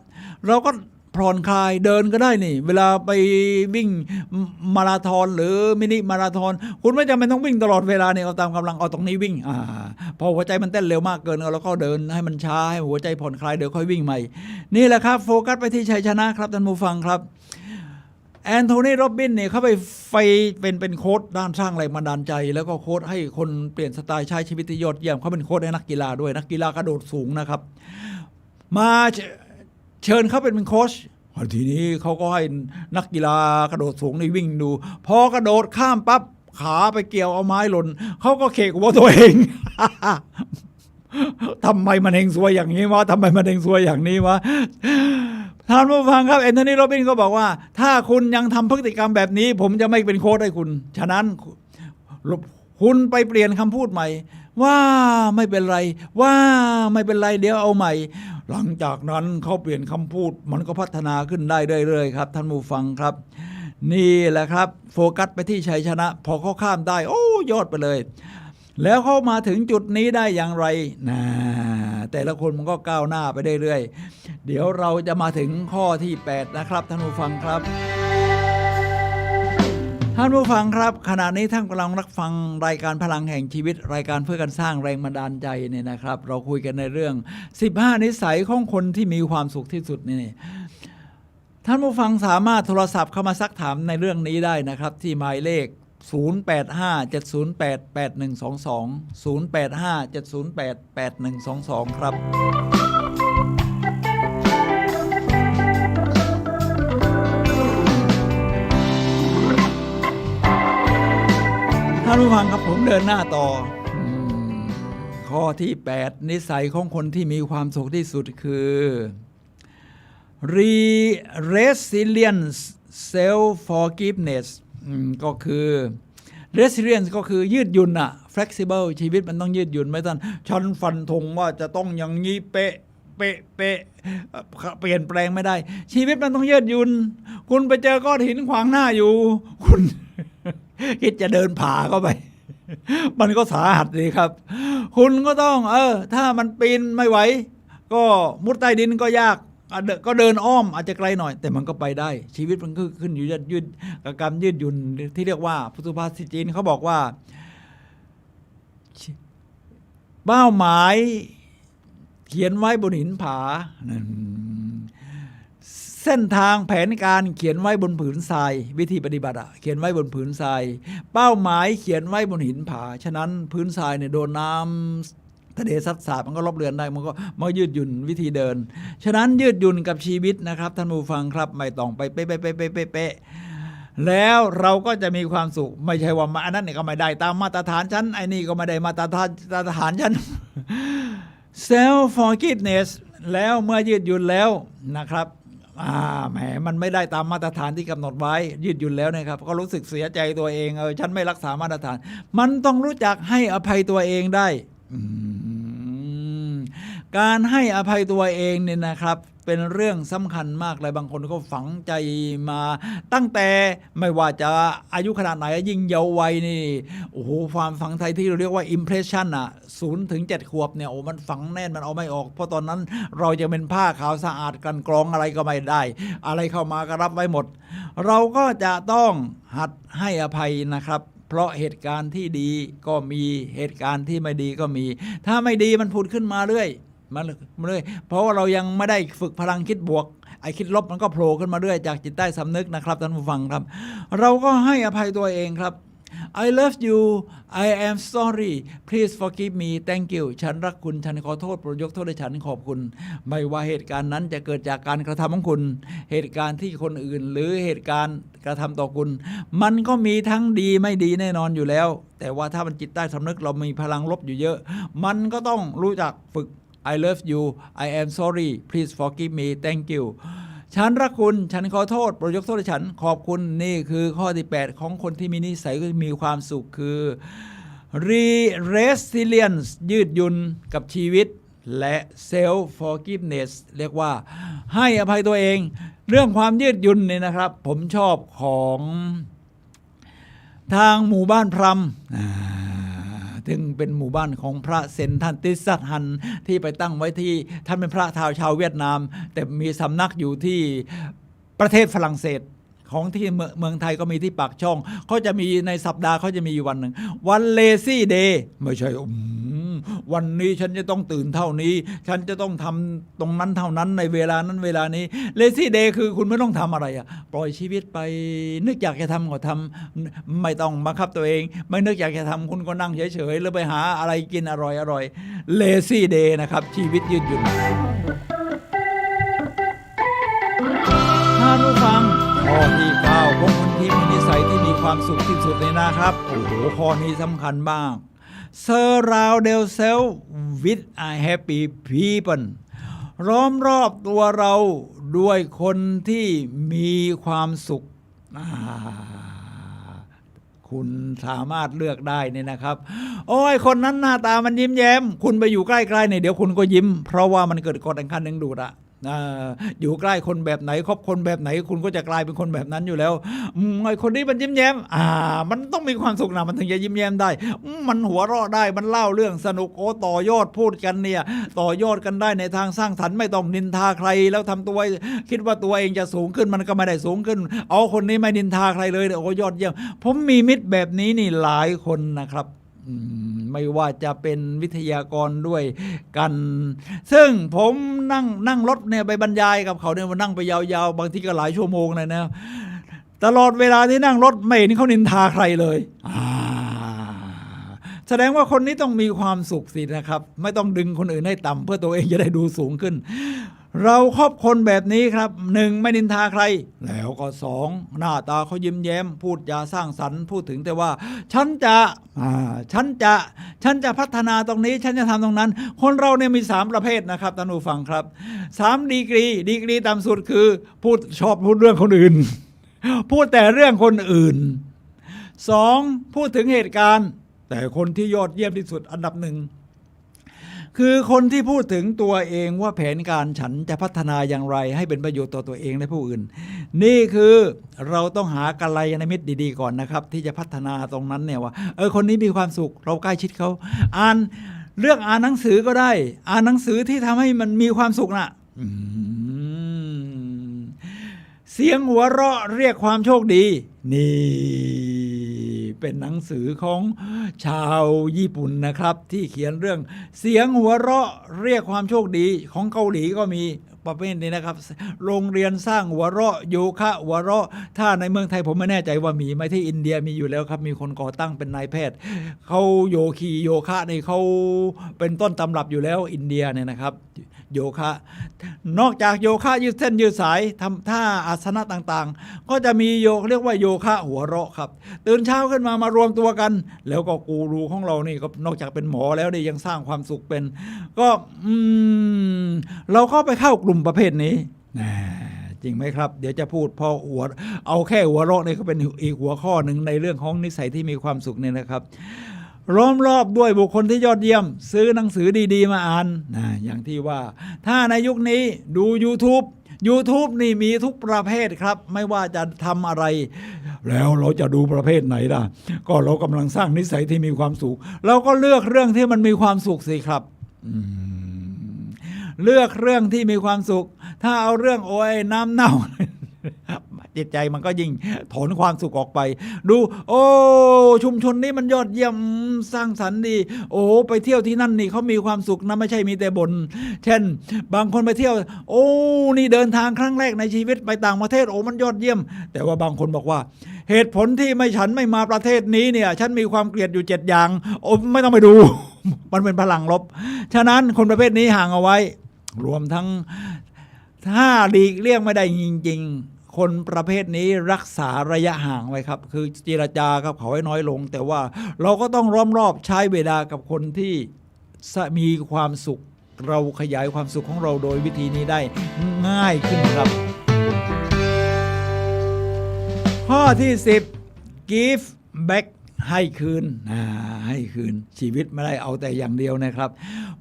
เราก็ ผ่อนคลายเดินก็ได้นี่เวลาไปวิ่งมาราธอนหรือมินิมาราธอนคุณไม่จำเป็นต้องวิ่งตลอดเวลาเนี่ยเอาตามกำลังเอาตรงนี้วิ่งพอหัวใจมันเต้นเร็วมากเกินแล้วก็เดินให้มันช้าให้หัวใจผ่อนคลายเดี๋ยวค่อยวิ่งใหม่นี่แหละครับโฟกัสไปที่ชัยชนะครับท่านผู้ฟังครับแอนโทนีโรบินเนี่ยเขาไปเป็นโค้ชด้านสร้างแรงบันดาลใจแล้วก็โค้ชให้คนเปลี่ยนสไตล์ใช้ชีวิตที่ยอดเยี่ยมเขาเป็นโค้ชให้นักกีฬาด้วยนักกีฬากระโดดสูงนะครับมาเชิญเขาเป็นโค้ชทีนี้เขาก็ให้นักกีฬากระโดดสูงในวิ่งดูพอกระโดดข้ามปั๊บขาไปเกี่ยวเอาไม้หล่นเขาก็เขกหัวตัวเอง ทำไมมันเองซวยอย่างนี้วะทำไมมันเองซวยอย่างนี้วะท่านผู้ฟังครับแอนโทนีโรบินก็บอกว่าถ้าคุณยังทำพฤติกรรมแบบนี้ผมจะไม่เป็นโค้ชให้คุณฉะนั้นคุณไปเปลี่ยนคำพูดใหม่ว่าไม่เป็นไรว่าไม่เป็นไรเดี๋ยวเอาใหม่หลังจากนั้นเขาเปลี่ยนคำพูดมันก็พัฒนาขึ้นได้เรื่อยๆครับท่านผู้ฟังครับนี่แหละครับโฟกัสไปที่ชัยชนะพอเขาข้ามได้โอ้ยอดไปเลยแล้วเขามาถึงจุดนี้ได้อย่างไรนะแต่ละคนมันก็ก้าวหน้าไปเรื่อยๆเดี๋ยวเราจะมาถึงข้อที่8นะครับท่านผู้ฟังครับท่านผู้ฟังครับขณะนี้ท่านกำลังรับฟังรายการพลังแห่งชีวิตรายการเพื่อการสร้างแรงบันดาลใจเนี่ยนะครับเราคุยกันในเรื่อง15นิสัยของคนที่มีความสุขที่สุดนี่ท่านผู้ฟังสามารถโทรศัพท์เข้ามาซักถามในเรื่องนี้ได้นะครับที่หมายเลข0857088122 0857088122ครับท่านผู้ฟังครับผมเดินหน้าต่อข้อที่8นิสัยของคนที่มีความสุขที่สุดคือ resilience self forgiveness ก็คือ resilience ก็คือยืดหยุ่นอะ flexible ชีวิตมันต้องยืดหยุ่นไม่ต้องฉันฟันธงว่าจะต้องอย่างนี้เป๊ะเปลี่ยนแปลงไม่ได้ชีวิตมันต้องยืดหยุ่นคุณไปเจอก้อนหินขวางหน้าอยู่คุณ คิดจะเดินผ่าเข้าไป มันก็สาหัสดีครับคุณก็ต้องถ้ามันปีนไม่ไหวก็มุดใต้ดินก็ยากก็เดินอ้อมอาจจะไกลหน่อยแต่มันก็ไปได้ชีวิตมันก็ขึ้นอยู่ยืดกับการยืดหยุ่นที่เรียกว่าพุทธภาษิตจีนเขาบอกว่าเป้าหมายเขียนไว้บนหินผาเส้นทางแผนการเขียนไว้บนผืนทรายวิธีปฏิบัติเขียนไว้บนผืนทรายเป้าหมายเขียนไว้บนหินผาฉะนั้นพื้นทรายเนี่ยโดนน้ำทะเลซัดสาดมันก็ลบเลือนได้มันก็ยืดหยุ่นวิธีเดินฉะนั้นยืดหยุ่นกับชีวิตนะครับท่านผู้ฟังครับไม่ต้องไปเป๊ะแล้วเราก็จะมีความสุขไม่ใช่ว่าอันนั้นเนี่ยก็ไม่ได้ตามมาตรฐานฉันไอ้นี่ก็ไม่ได้มาตรฐานฉัน self forgiveness แล้วเมื่อยืดหยุ่นแล้วนะครับแหมมันไม่ได้ตามมาตรฐานที่กำหนดไว้ยืดหยุ่นแล้วนะครับก็รู้สึกเสียใจตัวเองฉันไม่รักษามาตรฐานมันต้องรู้จักให้อภัยตัวเองได้การให้อภัยตัวเองเนี่ยนะครับเป็นเรื่องสำคัญมากเลยบางคนก็ฝังใจมาตั้งแต่ไม่ว่าจะอายุขนาดไหนยิ่งเยาว์วัยนี่โอ้โหความฝังใจที่เราเรียกว่า impression 0 ถึง 7 ขวบเนี่ยโอ้มันฝังแน่นมันเอาไม่ออกเพราะตอนนั้นเราจะเป็นผ้าขาวสะอาดกันกรองอะไรก็ไม่ได้อะไรเข้ามาก็รับไว้หมดเราก็จะต้องหัดให้อภัยนะครับเพราะเหตุการณ์ที่ดีก็มีเหตุการณ์ที่ไม่ดีก็มีถ้าไม่ดีมันผุดขึ้นมาเรื่อยเพราะว่าเรายังไม่ได้ฝึกพลังคิดบวกไอ้คิดลบมันก็โผล่ขึ้นมาเรื่อยจากจิตใต้สำนึกนะครับท่านผู้ฟังครับเราก็ให้อภัยตัวเองครับ I love you I am sorry please forgive me thank you ฉันรักคุณฉันขอโทษโปรดยกโทษให้ฉันขอบคุณไม่ว่าเหตุการณ์นั้นจะเกิดจากการกระทำของคุณเหตุการณ์ที่คนอื่นหรือเหตุการณ์กระทำต่อคุณมันก็มีทั้งดีไม่ดีแน่นอนอยู่แล้วแต่ว่าถ้ามันจิตใต้สำนึกเรามีพลังลบอยู่เยอะมันก็ต้องรู้จักฝึกI love you I am sorry please forgive me thank you ฉันรักคุณฉันขอโทษโปรดยกโทษให้ฉันขอบคุณนี่คือข้อที่8ของคนที่มีนิสัยมีความสุขคือ resilience ยืดหยุ่นกับชีวิตและ self forgiveness เรียกว่าให้อภัยตัวเองเรื่องความยืดหยุ่นนี่นะครับผมชอบของทางหมู่บ้านพรำ ถึงเป็นหมู่บ้านของพระเซนทันติสัตฮันที่ไปตั้งไว้ที่ท่านเป็นพระชาวเวียดนามแต่มีสำนักอยู่ที่ประเทศฝรั่งเศสของที่เมืองไทยก็มีที่ปากช่องเขาจะมีในสัปดาห์เขาจะมีอยู่วันหนึ่งวันเลซี่เดย์ไม่ใช่วันนี้ฉันจะต้องตื่นเท่านี้ฉันจะต้องทำตรงนั้นเท่านั้นในเวลานั้นเวลานี้เลซี่เดย์คือคุณไม่ต้องทำอะไรปล่อยชีวิตไปนึกอยากจะทำก็ทำไม่ต้องบังคับตัวเองไม่นึกอยากจะทำคุณก็นั่งเฉยๆหรือไปหาอะไรกินอร่อยเลซี่เดย์นะครับชีวิตยืดหยุ่นถ้ารู้ฟังข้อที่9ของคนที่มีนิสัยที่มีความสุขที่สุดเลยนะครับโอ้โหข้อนี้สำคัญมาก Surround yourself with a happy people ล้อมรอบตัวเราด้วยคนที่มีความสุขคุณสามารถเลือกได้เนี่ยนะครับโอ้ยคนนั้นหน้าตามันยิ้มแย้มคุณไปอยู่ใกล้ๆเนี่ยเดี๋ยวคุณก็ยิ้มเพราะว่ามันเกิดกฎแห่งการดึงดูดอยู่ใกล้คนแบบไหนคบคนแบบไหนคุณก็จะกลายเป็นคนแบบนั้นอยู่แล้วไอ้คนนี้มันยิ้มแย้มมันต้องมีความสุขนะมันถึงจะยิ้มแย้มได้มันหัวเราะได้มันเล่าเรื่องสนุกต่อยอดพูดกันเนี่ยต่อยอดกันได้ในทางสร้างสรรค์ไม่ต้องนินทาใครแล้วทำตัวคิดว่าตัวเองจะสูงขึ้นมันก็ไม่ได้สูงขึ้นเอาคนนี้ไม่นินทาใครเลยโอ้ยอดเยี่ยมผมมีมิตรแบบนี้นี่หลายคนนะครับไม่ว่าจะเป็นวิทยากรด้วยกันซึ่งผมนั่งรถเนี่ยไปบรรยายกับเขาเนี่ยนั่งไปยาวๆบางทีก็หลายชั่วโมงเลยนะตลอดเวลาที่นั่งรถไม่เห็นเขานินทาใครเลยแสดงว่าคนนี้ต้องมีความสุขสินะครับไม่ต้องดึงคนอื่นให้ต่ำเพื่อตัวเองจะได้ดูสูงขึ้นเราครอบคนแบบนี้ครับ1ไม่นินทาใครแล้วก็2หน้าตาเขายิ้มแย้มพูดจาสร้างสรรค์พูดถึงแต่ว่าฉันจะพัฒนาตรงนี้ฉันจะทำตรงนั้นคนเราเนี่ยมี3ประเภทนะครับท่านผู้ฟังครับ3ดีกรีต่ำสุดคือชอบพูดเรื่องคนอื่นพูดแต่เรื่องคนอื่น2พูดถึงเหตุการณ์แต่คนที่ยอดเยี่ยมที่สุดอันดับ1คือคนที่พูดถึงตัวเองว่าแผนการฉันจะพัฒนาอย่างไรให้เป็นประโยชน์ต่อตัวเองและผู้อื่นนี่คือเราต้องหากัลยาณมิตรดีๆก่อนนะครับที่จะพัฒนาตรงนั้นเนี่ยว่าคนนี้มีความสุขเราใกล้ชิดเขาอ่านหนังสือก็ได้อ่านหนังสือที่ทำให้มันมีความสุขนะเสียงหัวเราะเรียกความโชคดีนี่เป็นหนังสือของชาวญี่ปุ่นนะครับที่เขียนเรื่องเสียงหัวเราะเรียกความโชคดีของเกาหลีก็มีประเภทนี้นะครับโรงเรียนสร้างหัวเราะโยคะหัวเราะถ้าในเมืองไทยผมไม่แน่ใจว่ามีไหมที่อินเดียมีอยู่แล้วครับมีคนก่อตั้งเป็นนายแพทย์เขาโยคะนี่เขาเป็นต้นตำรับอยู่แล้วอินเดียเนี่ยนะครับโยคะนอกจากโยคะยืดเส้นยืดสายทำท่าอาสนะต่างๆก็จะมีเรียกว่าโยคะหัวเราะครับตื่นเช้าขึ้นมารวมตัวกันแล้วก็กูรูของเรานี่ก็นอกจากเป็นหมอแล้วนี่ยังสร้างความสุขเป็นก็เราก็ไปเข้ากลุ่มประเภทนี้จริงไหมครับเดี๋ยวจะพูดพอเอาแค่หัวเราะนี่ก็เป็นอีกหัวข้อหนึ่งในเรื่องของนิสัยที่มีความสุขเนี่ยนะครับล้อมรอบด้วยบุคคลที่ยอดเยี่ยมซื้อหนังสือดีๆมาอ่านอย่างที่ว่าถ้าในยุคนี้ดู YouTube นี่มีทุกประเภทครับไม่ว่าจะทำอะไรแล้วเราจะดูประเภทไหนล่ะก็เรากำลังสร้างนิสัยที่มีความสุขเราก็เลือกเรื่องที่มันมีความสุขสิครับเลือกเรื่องที่มีความสุขถ้าเอาเรื่องน้ำเน่าจิตใจมันก็ยิ่งถอนความสุขออกไปดูชุมชนนี้มันยอดเยี่ยมสร้างสรรค์ดีไปเที่ยวที่นั่นนี่เขามีความสุขนะไม่ใช่มีแต่บ่นเช่นบางคนไปเที่ยวนี่เดินทางครั้งแรกในชีวิตไปต่างประเทศมันยอดเยี่ยมแต่ว่าบางคนบอกว่าเหตุผลที่ฉันไม่มาประเทศนี้เนี่ยฉันมีความเกลียดอยู่7อย่างไม่ต้องไปดู มันเป็นพลังลบฉะนั้นคนประเภทนี้ห่างเอาไว้รวมทั้งถ้าหลีกเลี่ยงไม่ได้จริงๆคนประเภทนี้รักษาระยะห่างไว้ครับคือเจรจากับเขาให้น้อยลงแต่ว่าเราก็ต้องล้อมรอบใช้เวลากับคนที่มีความสุขเราขยายความสุขของเราโดยวิธีนี้ได้ง่ายขึ้นครับข้อที่10 give back ให้คืนชีวิตไม่ได้เอาแต่อย่างเดียวนะครับ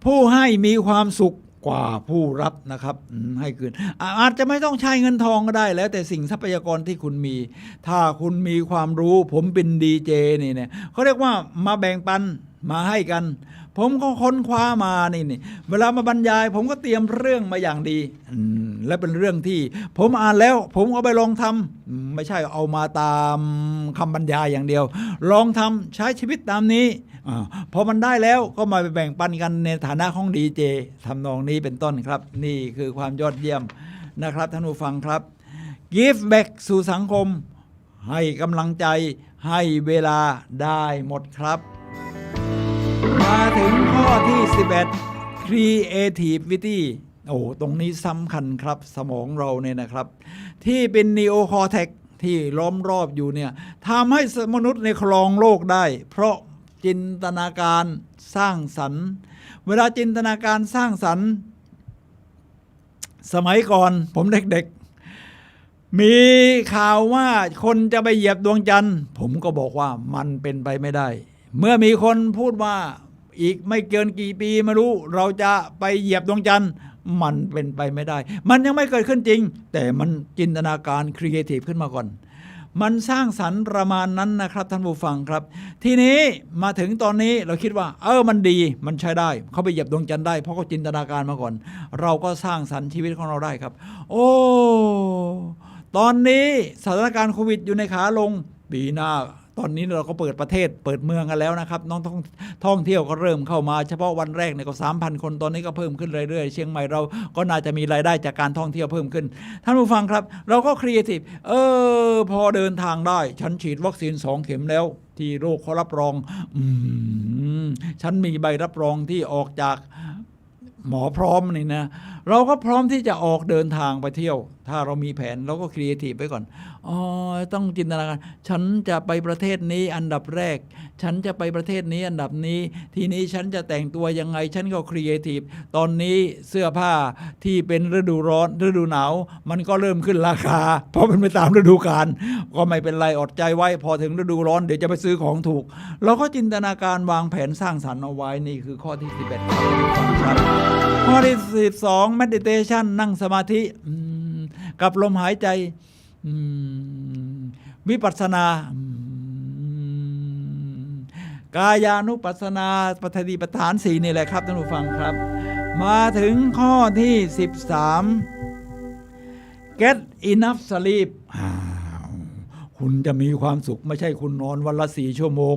ผู้ให้มีความสุขกว่าผู้รับนะครับให้คืนอาจจะไม่ต้องใช้เงินทองก็ได้แล้วแต่สิ่งทรัพยากรที่คุณมีถ้าคุณมีความรู้ผมเป็นดีเจนี่เนี่ยเขาเรียกว่ามาแบ่งปัน มาให้กัน ผมก็ค้นคว้ามานี่เวลามาบรรยายผมก็เตรียมเรื่องมาอย่างดีและเป็นเรื่องที่ผมอ่านแล้วผมเอาไปลองทำไม่ใช่เอามาตามคำบรรยายอย่างเดียวลองทำใช้ชีวิตตามนี้พอมันได้แล้วก็มาไปแบ่งปันกันในฐานะของดีเจทำนองนี้เป็นต้นครับนี่คือความยอดเยี่ยมนะครับท่านผู้ฟังครับ Give back สู่สังคมให้กำลังใจให้เวลาได้หมดครับมาถึงข้อที่11 creativity ตรงนี้สำคัญครับสมองเราเนี่ยนะครับที่เป็น neocortex ที่ล้อมรอบอยู่เนี่ยทำให้มนุษย์ในครองโลกได้เพราะจินตนาการสร้างสรรค์เวลาจินตนาการสร้างสรรค์สมัยก่อนผมเด็กๆมีข่าวว่าคนจะไปเหยียบดวงจันทร์ผมก็บอกว่ามันเป็นไปไม่ได้เมื่อมีคนพูดว่าอีกไม่เกินกี่ปีไม่รู้เราจะไปเหยียบดวงจันทร์มันเป็นไปไม่ได้มันยังไม่เกิดขึ้นจริงแต่มันจินตนาการครีเอทีฟขึ้นมาก่อนมันสร้างสรรค์ประมาณนั้นนะครับท่านผู้ฟังครับทีนี้มาถึงตอนนี้เราคิดว่ามันดีมันใช้ได้เขาไปเหยียบดวงจันทร์ได้เพราะเขาจินตนาการมาก่อนเราก็สร้างสรรค์ชีวิตของเราได้ครับตอนนี้สถานการณ์โควิดอยู่ในขาลงปีหน้าตอนนี้เราก็เปิดประเทศเปิดเมืองกันแล้วนะครับน้องท่องเที่ยวก็เริ่มเข้ามาเฉพาะวันแรกเนี่ยก็ 3,000 คนตอนนี้ก็เพิ่มขึ้นเรื่อยๆเชียงใหม่เราก็น่าจะมีรายได้จากการท่องเที่ยวเพิ่มขึ้นท่านผู้ฟังครับเราก็ครีเอทีฟพอเดินทางได้ฉันฉีดวัคซีน2 เข็มแล้วที่โรคเขารับรองฉันมีใบรับรองที่ออกจากหมอพร้อมนี่นะเราก็พร้อมที่จะออกเดินทางไปเที่ยวถ้าเรามีแผนเราก็ครีเอทีฟไปก่อนต้องจินตนาการฉันจะไปประเทศนี้อันดับแรกฉันจะไปประเทศนี้อันดับนี้ทีนี้ฉันจะแต่งตัวยังไงฉันก็ครีเอทีฟตอนนี้เสื้อผ้าที่เป็นฤดูร้อนฤดูหนาวมันก็เริ่มขึ้นราคาเพราะมันไปตามฤดูกาลก็ไม่เป็นไรอดใจไว้พอถึงฤดูร้อนเดี๋ยวจะไปซื้อของถูกเราก็จินตนาการวางแผนสร้างสรรค์เอาไว้นี่คือข้อที่11ครับข้อที่12 meditation นั่งสมาธิกับลมหายใจวิปัสสนากายานุปัสสนาปฏิปทาน4นี่แหละครับท่านผู้ฟังครับมาถึงข้อที่13 get enough sleep คุณจะมีความสุขไม่ใช่คุณนอนวันละ4 ชั่วโมง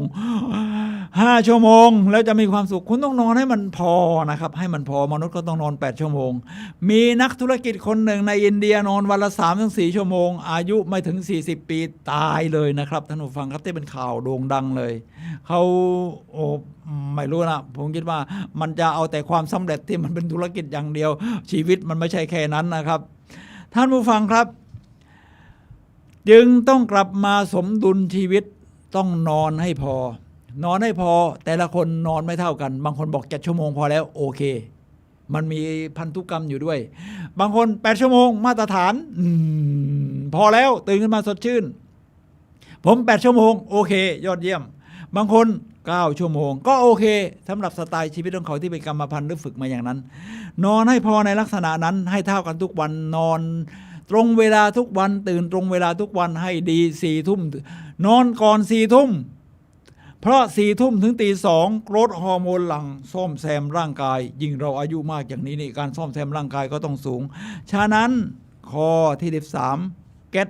5 ชั่วโมงแล้วจะมีความสุขคุณต้องนอนให้มันพอนะครับให้มันพอมนุษย์ก็ต้องนอน8 ชั่วโมงมีนักธุรกิจคนหนึ่งในอินเดียนอนวันละ 3-4 ชั่วโมงอายุไม่ถึง40 ปีตายเลยนะครับท่านผู้ฟังครับที่เป็นข่าวโด่งดังเลยเขาไม่รู้นะผมคิดว่ามันจะเอาแต่ความสำเร็จที่มันเป็นธุรกิจอย่างเดียวชีวิตมันไม่ใช่แค่นั้นนะครับท่านผู้ฟังครับจึงต้องกลับมาสมดุลชีวิตต้องนอนให้พอนอนให้พอแต่ละคนนอนไม่เท่ากันบางคนบอก7 ชั่วโมงพอแล้วโอเคมันมีพันธุกรรมอยู่ด้วยบางคน8 ชั่วโมงมาตรฐานพอแล้วตื่นขึ้นมาสดชื่นผม8 ชั่วโมงโอเคยอดเยี่ยมบางคน9 ชั่วโมงก็โอเคสำหรับสไตล์ชีวิตของเขาที่เป็นกรรมพันธุ์หรือฝึกมาอย่างนั้นนอนให้พอในลักษณะนั้นให้เท่ากันทุกวันนอนตรงเวลาทุกวันตื่นตรงเวลาทุกวันให้ดี4 ทุ่มนอนก่อน4 ทุ่มเพราะ4 ทุ่มถึงตี 2โกรทฮอร์โมนหลั่งซ่อมแซมร่างกายยิ่งเราอายุมากอย่างนี้นี่การซ่อมแซมร่างกายก็ต้องสูงฉะนั้นข้อที่13 get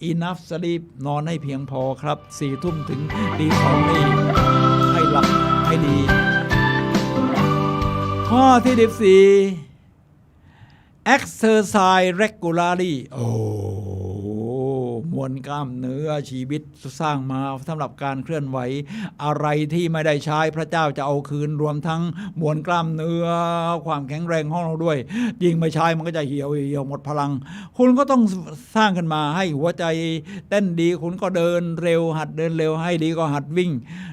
enough sleep นอนให้เพียงพอครับ4 ทุ่มถึงตี 2นี่ให้หลับให้ดีข้อที่14 exercise regularly มวลกล้ามเนื้อชีวิตสร้างมาสำหรับการเคลื่อนไหวอะไรที่ไม่ได้ใช้พระเจ้าจะเอาคืนรวมทั้งมวลกล้ามเนื้อความแข็งแรงของเราด้วยยิ่งไม่ใช้มันก็จะเหี่ยวหมดพลังคุณก็ต้องสร้างขึ้นมาให้หัวใจเต้นดีคุณก็เดินเร็วหัดเดินเร็วให้ดีก็หัดวิ่ง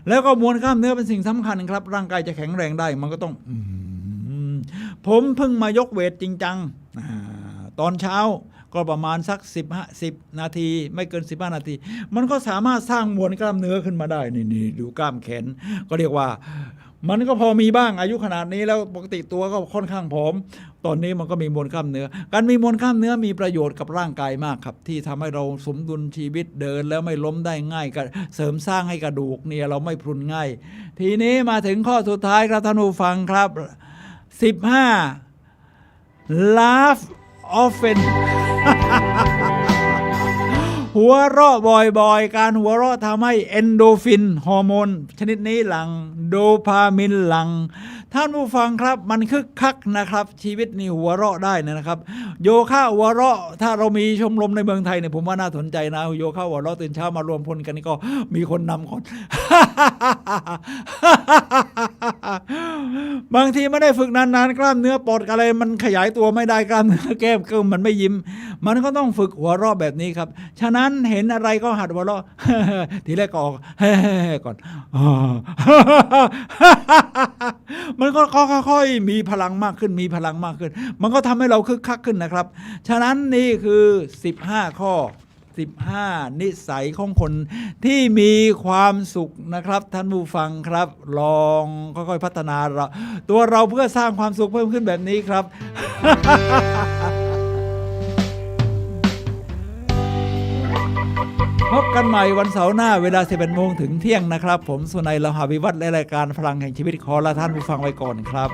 แล้วก็มวลกล้ามเนื้อเป็นสิ่งสำคัญครับร่างกายจะแข็งแรงได้มันก็ต้องผมเพิ่งมายกเวทจริงจังตอนเช้าก็ประมาณสัก10 นาทีไม่เกิน15 นาทีมันก็สามารถสร้างมวลกล้ามเนื้อขึ้นมาได้นี่ดูกล้ามแขนก็เรียกว่า มันก็พอมีบ้างอายุขนาดนี้แล้วปกติตัวก็ค่อนข้างผอมตอนนี้มันก็มีมวลกล้ามเนื้อการมีมวลกล้ามเนื้อมีประโยชน์กับร่างกายมากครับที่ทำให้เราสมดุลชีวิตเดินแล้วไม่ล้มได้ง่ายเสริมสร้างให้กระดูกเนี่ยเราไม่พรุนง่ายทีนี้มาถึงข้อสุดท้ายครับท่านผู้ฟังครับ15 laugh often หัวเราะบ่อยๆการหัวเราะทำให้เอนโดฟินฮอร์โมนชนิดนี้หลั่งโดพามินหลั่งท่านผู้ฟังครับมันคึกคักนะครับชีวิตนี่หัวเราะได้นะครับโยคะหัวเราะถ้าเรามีชมรมในเมืองไทยเนี่ยผมว่าน่าสนใจนะโยคะหัวเราะตื่นเช้ามารวมพลกันนี่ก็มีคนนำก่อน บางทีไม่ได้ฝึกนานๆกล้ามเนื้อปอดอะไรมันขยายตัวไม่ได้กล้ามเนื้อแก้มก็มันไม่ยิ้มมันก็ต้องฝึกหัวเราะแบบนี้ครับฉะนั้นเห็นอะไรก็หัดหัวเราะ ทีแรกก็ออก ก่อน มันก็ค่อยๆมีพลังมากขึ้นมีพลังมากขึ้นมันก็ทำให้เราคึกคักขึ้นนะครับฉะนั้นนี่คือ15ข้อ15นิสัยของคนที่มีความสุขนะครับท่านผู้ฟังครับลองค่อยๆพัฒนาเราตัวเราเพื่อสร้างความสุขเพิ่มขึ้นแบบนี้ครับ พบกันใหม่วันเสาร์หน้าเวลา 11 โมงถึงเที่ยงนะครับผมสุนัย ละหาวิวัฒน์และรายการพลังแห่งชีวิตขอลาท่านผู้ฟังไว้ก่อนครับ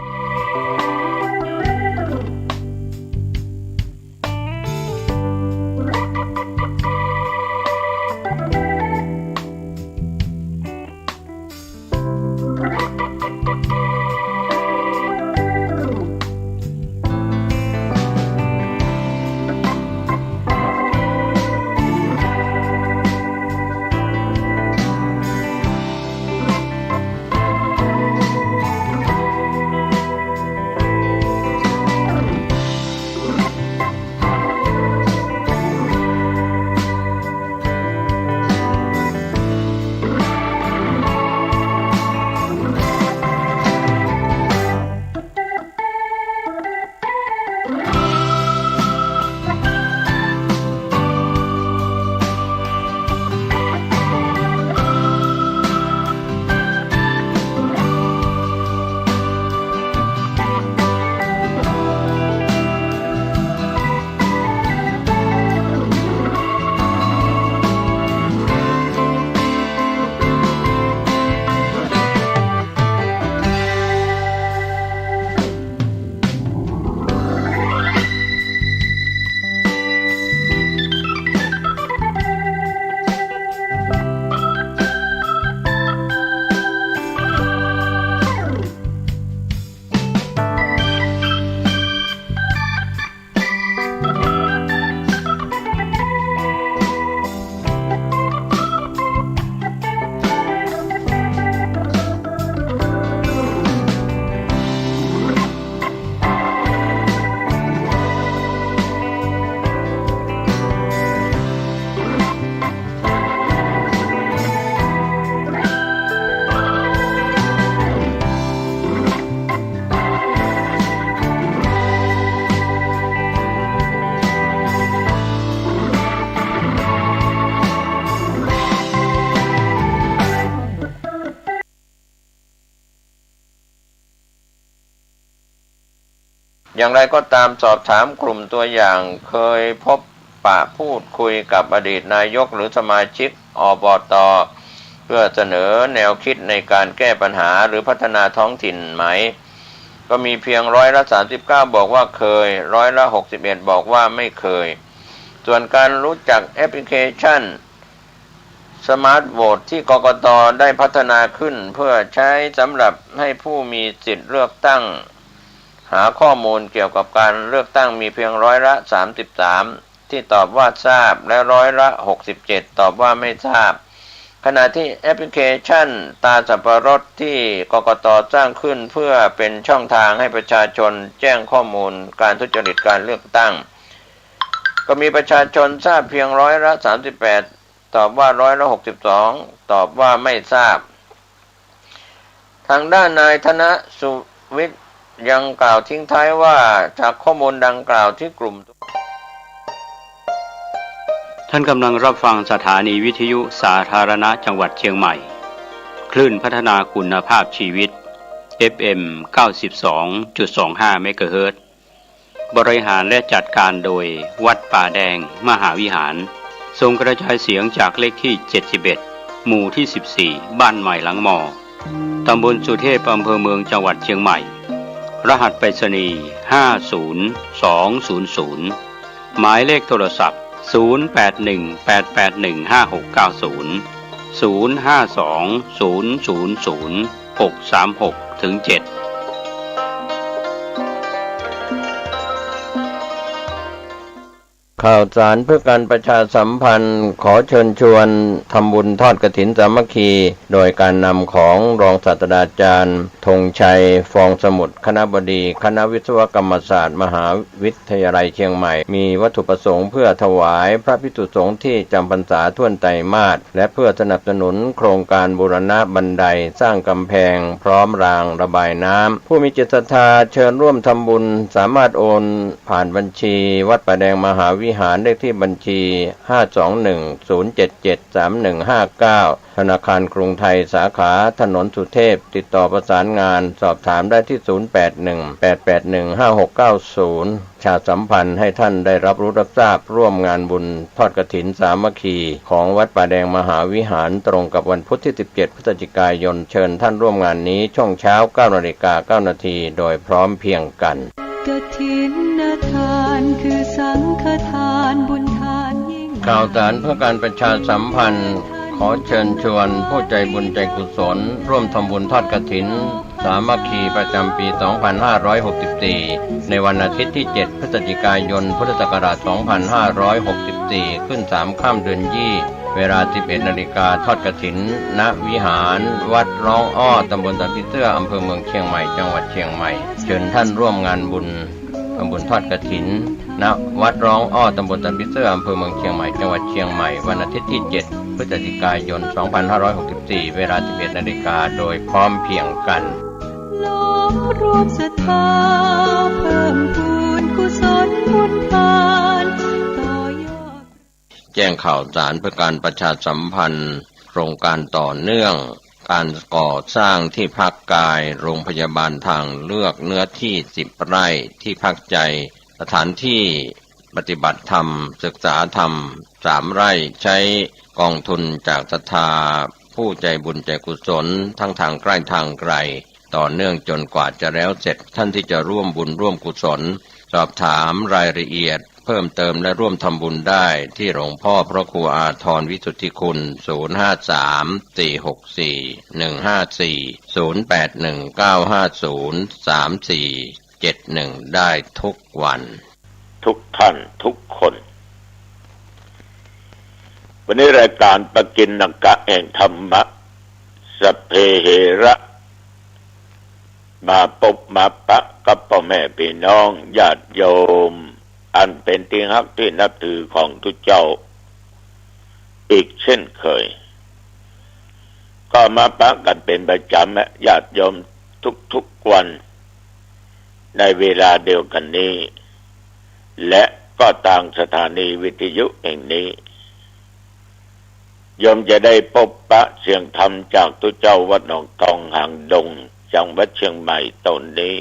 อย่างไรก็ตามสอบถามกลุ่มตัวอย่างเคยพบปะพูดคุยกับอดีตนายกหรือสมาชิกอบต.เพื่อเสนอแนวคิดในการแก้ปัญหาหรือพัฒนาท้องถิ่นไหมก็มีเพียง39%บอกว่าเคย61%บอกว่าไม่เคยส่วนการรู้จักแอปพลิเคชันสมาร์ทโหวตที่กกต.ได้พัฒนาขึ้นเพื่อใช้สำหรับให้ผู้มีสิทธิ์เลือกตั้งหาข้อมูลเกี่ยวกับการเลือกตั้งมีเพียง33%ที่ตอบว่าทราบและ67%ตอบว่าไม่ทราบขณะที่แอปพลิเคชันตาสับปะรดที่กกต.สร้างขึ้นเพื่อเป็นช่องทางให้ประชาชนแจ้งข้อมูลการทุจริตการเลือกตั้งก็มีประชาชนทราบเพียง38%ตอบว่า62%ตอบว่าไม่ทราบทางด้านนายธนสุวิทย์ยังกล่าวทิ้งท้ายว่าจากข้อมูลดังกล่าวที่กลุ่มท่านกำลังรับฟังสถานีวิทยุสาธารณะจังหวัดเชียงใหม่คลื่นพัฒนาคุณภาพชีวิต FM 92.25 เมกะเฮิรตซ์บริหารและจัดการโดยวัดป่าแดงมหาวิหารส่งกระจายเสียงจากเลขที่ 71 หมู่ที่ 14 บ้านใหม่หลังมอ ตำบลสุเทพอำเภอเมืองจังหวัดเชียงใหม่ รหัสไปรษณีย์ 50200 หมายเลขโทรศัพท์ 081881881569 0520000636-7ข่าวสารเพื่อการประชาสัมพันธ์ขอเชิญชวนทำบุญทอดกฐินสามัคคีโดยการนำของรองศาสตราจารย์ธงชัยฟองสมุทรคณบดีคณะวิศวกรรมศาสตร์มหาวิทยาลัยเชียงใหม่มีวัตถุประสงค์เพื่อถวายพระภิกษุสงฆ์ที่จำพรรษาท่วนไตรมาสและเพื่อสนับสนุนโครงการบูรณะบันไดสร้างกำแพงพร้อมรางระบายน้ำผู้มีจิตศรัทธาเชิญร่วมทำบุญสามารถโอนผ่านบัญชีวัดป่าแดงมหาวิหารเลขที่บัญชี 521-077-3159 ธนาคารกรุงไทยสาขาถนนสุเทพติดต่อประสานงานสอบถามได้ที่ 0818815690 ชาสัมพันธ์ให้ท่านได้รับรู้รับทราบร่วมงานบุญทอดกฐินสามัคคีของวัดป่าแดงมหาวิหารตรงกับวันพุธที่ 17 พฤศจิกายนเชิญท่านร่วมงานนี้ช่วงเช้า 9:09 น.โดยพร้อมเพรียงกันกฐินทานคือสังฆทานบุญทานยิ่งข่าวสารเพื่อการประชาสัมพันธ์ขอเชิญชวนผู้ใจบุญใจกุศลร่วมทำบุญทอดกฐินสามัคคีประจำปี 2564 ในวันอาทิตย์ที่ 7 พฤศจิกายน พุทธศักราช 2564 ขึ้น 3 ค่ำเดือนยี่เวลา 11 นาฬิกาทอดกฐินณวิหารวัดร้องอ้อตำบลตะพิเตื้ออำเภอเมืองเชียงใหม่จังหวัดเชียงใหม่เชิญท่านร่วมงานบุญทอดกฐินณวัดร้องอ้อตำบลตะพิเตื้ออำเภอเมืองเชียงใหม่จังหวัดเชียงใหม่วันอาทิตย์ที่ 7 พฤศจิกายน 2564 เวลา 11 นาฬิกาโดยพร้อมเพรียงกันล้อมรวมศรัทธาเพิ่มพูนกุศลบุญทานต่อยอดแจ้งข่าวสารเพื่อการประชาสัมพันธ์โครงการต่อเนื่องการก่อสร้างที่พักกายโรงพยาบาลทางเลือกเนื้อที่10 ไร่ที่พักใจสถานที่ปฏิบัติธรรมศึกษาธรรม3 ไร่ใช้กองทุนจากศรัทธาผู้ใจบุญใจกุศลทั้งทางใกล้ทางไกลต่อเนื่องจนกว่าจะแล้วเสร็จท่านที่จะร่วมบุญร่วมกุศลสอบถามรายละเอียดเพิ่มเติมและร่วมทำบุญได้ที่หลวงพ่อพระครูอาทรวิสุทธิคุณ 053-464-154 0819503471 ได้ทุกวันทุกท่านทุกคนวันนี้รายการปกิณกะแห่งธรรมะสัพเพเหระมาพบมาปะกับพ่อแม่พี่น้องญาติโยมอันเป็นที่รักที่นับถือของทุกเจ้าอีกเช่นเคยก็มาปะกันเป็นประจำญาติโยมทุกวันในเวลาเดียวกันนี้และก็ทางสถานีวิทยุแห่งนี้โยมจะได้พบปะเสียงธรรมจากทุกเจ้าวัดหนองทองหางดงจังหวัดเชียงใหม่ตนนี้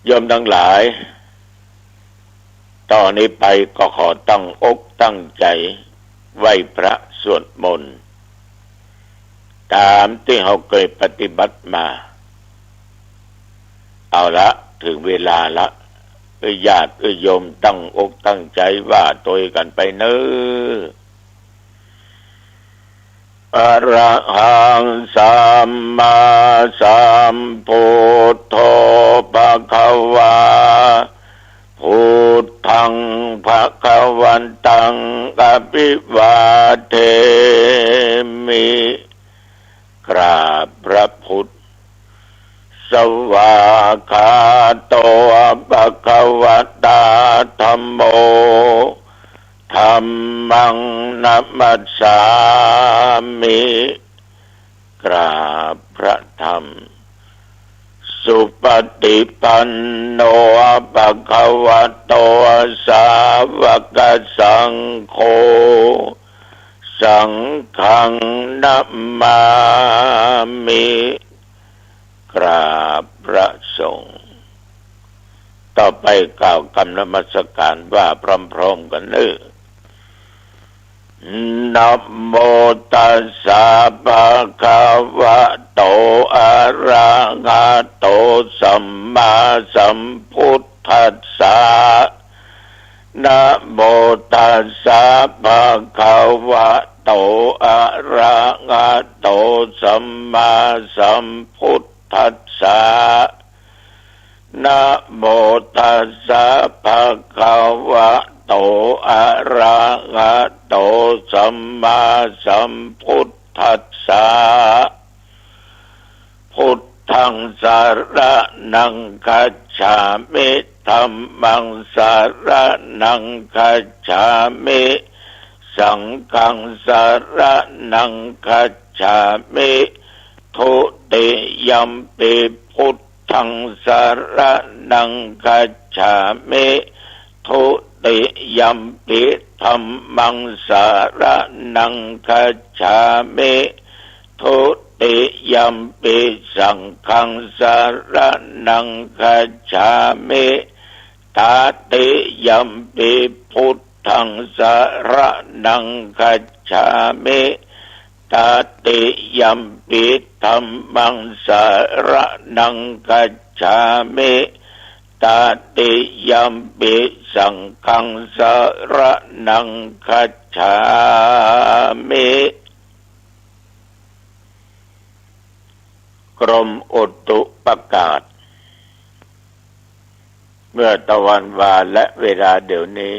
โยมทั้งหลายต่อนนี้ไปก็ขอตั้งอกตั้งใจไหว้พระสวดมนต์ตามที่เราเคยปฏิบัติมาเอาละถึงเวลาละญาติโยมตั้งอกตั้งใจว่าตัวกันไปเน้ออะระหังสัมมาสัมพุทโธภะคะวาพุทธังภะคะวันตังอะภิวาเทมิกราบพระพุทธสวากขาโตภะคะวะตาธัมโมธัมมังนัมมัสสามิกราบพระธรรมสุปฏิปันโนภะคะวะโตสาวกสังโฆ สังฆังนัมมามิกราบพระสงฆ์ต่อไปกล่าวคำนมัสการว่าพร้อมๆกันนะโมตัสสะภะคะวะโตอะระหะโตสัมมาสัมพุทธัสสะนะโมตัสสะภะคะวะโตอะระหะโตสัมมาสัมพุทธัสสะนะโมตัสสะภะคะวะโตอะระหะโตสัมมาสัมพุทธัสสะพุทธังสรณังคัจฉามิธัมมังสรณังคัจฉามิสังฆังสรณังคัจฉามิทุติยัมปิพุทธังสรณังคัจฉามิทุติยัมปิธัมมังสรณังคัจฉามิทุติยัมปิสังฆังสรณังคัจฉามิตติยัมปิพุทธังสรณังคัจฉามิตติยัมปิธัมมังสรณังคัจฉามิตติยัมปิสังฆังสรณังคัจฉามิกรมอุตุประกาศเมื่อตะวันวาและเวลาเดี๋ยวนี้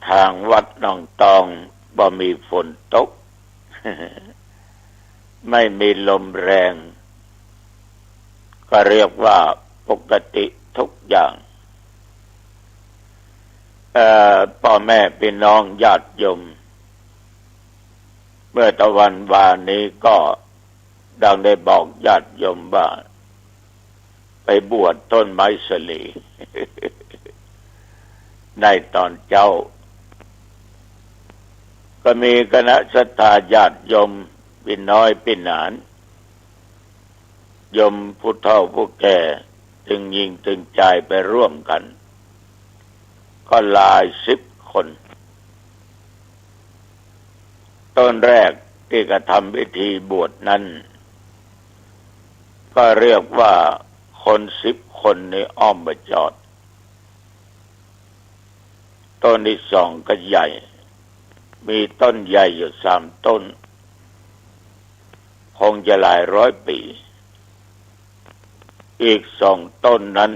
ทางวัดหนองตองบ่มีฝนตก ไม่มีลมแรงก็เรียกว่าปกติทุกอย่างพ่อแม่พี่น้องญาติโยมเมื่อตะวันวานี้ก็ดังได้บอกญาติโยมว่าไปบวชต้นไม้สลี ในตอนเจ้าก็มีคณะศรัทธาญาติโยมพี่น้อยพี่หนานโยมผู้เฒ่าผู้แก่ตึงยิงตึงใจไปร่วมกันก็หลาย10 คนต้นแรกที่กระทำพิธีบวชนั้นก็เรียกว่าคน10 คนในอ้อมประจอดต้นที่2ก็ใหญ่มีต้นใหญ่อยู่3 ต้นคงจะหลายร้อยปีอีก2 ต้นนั้น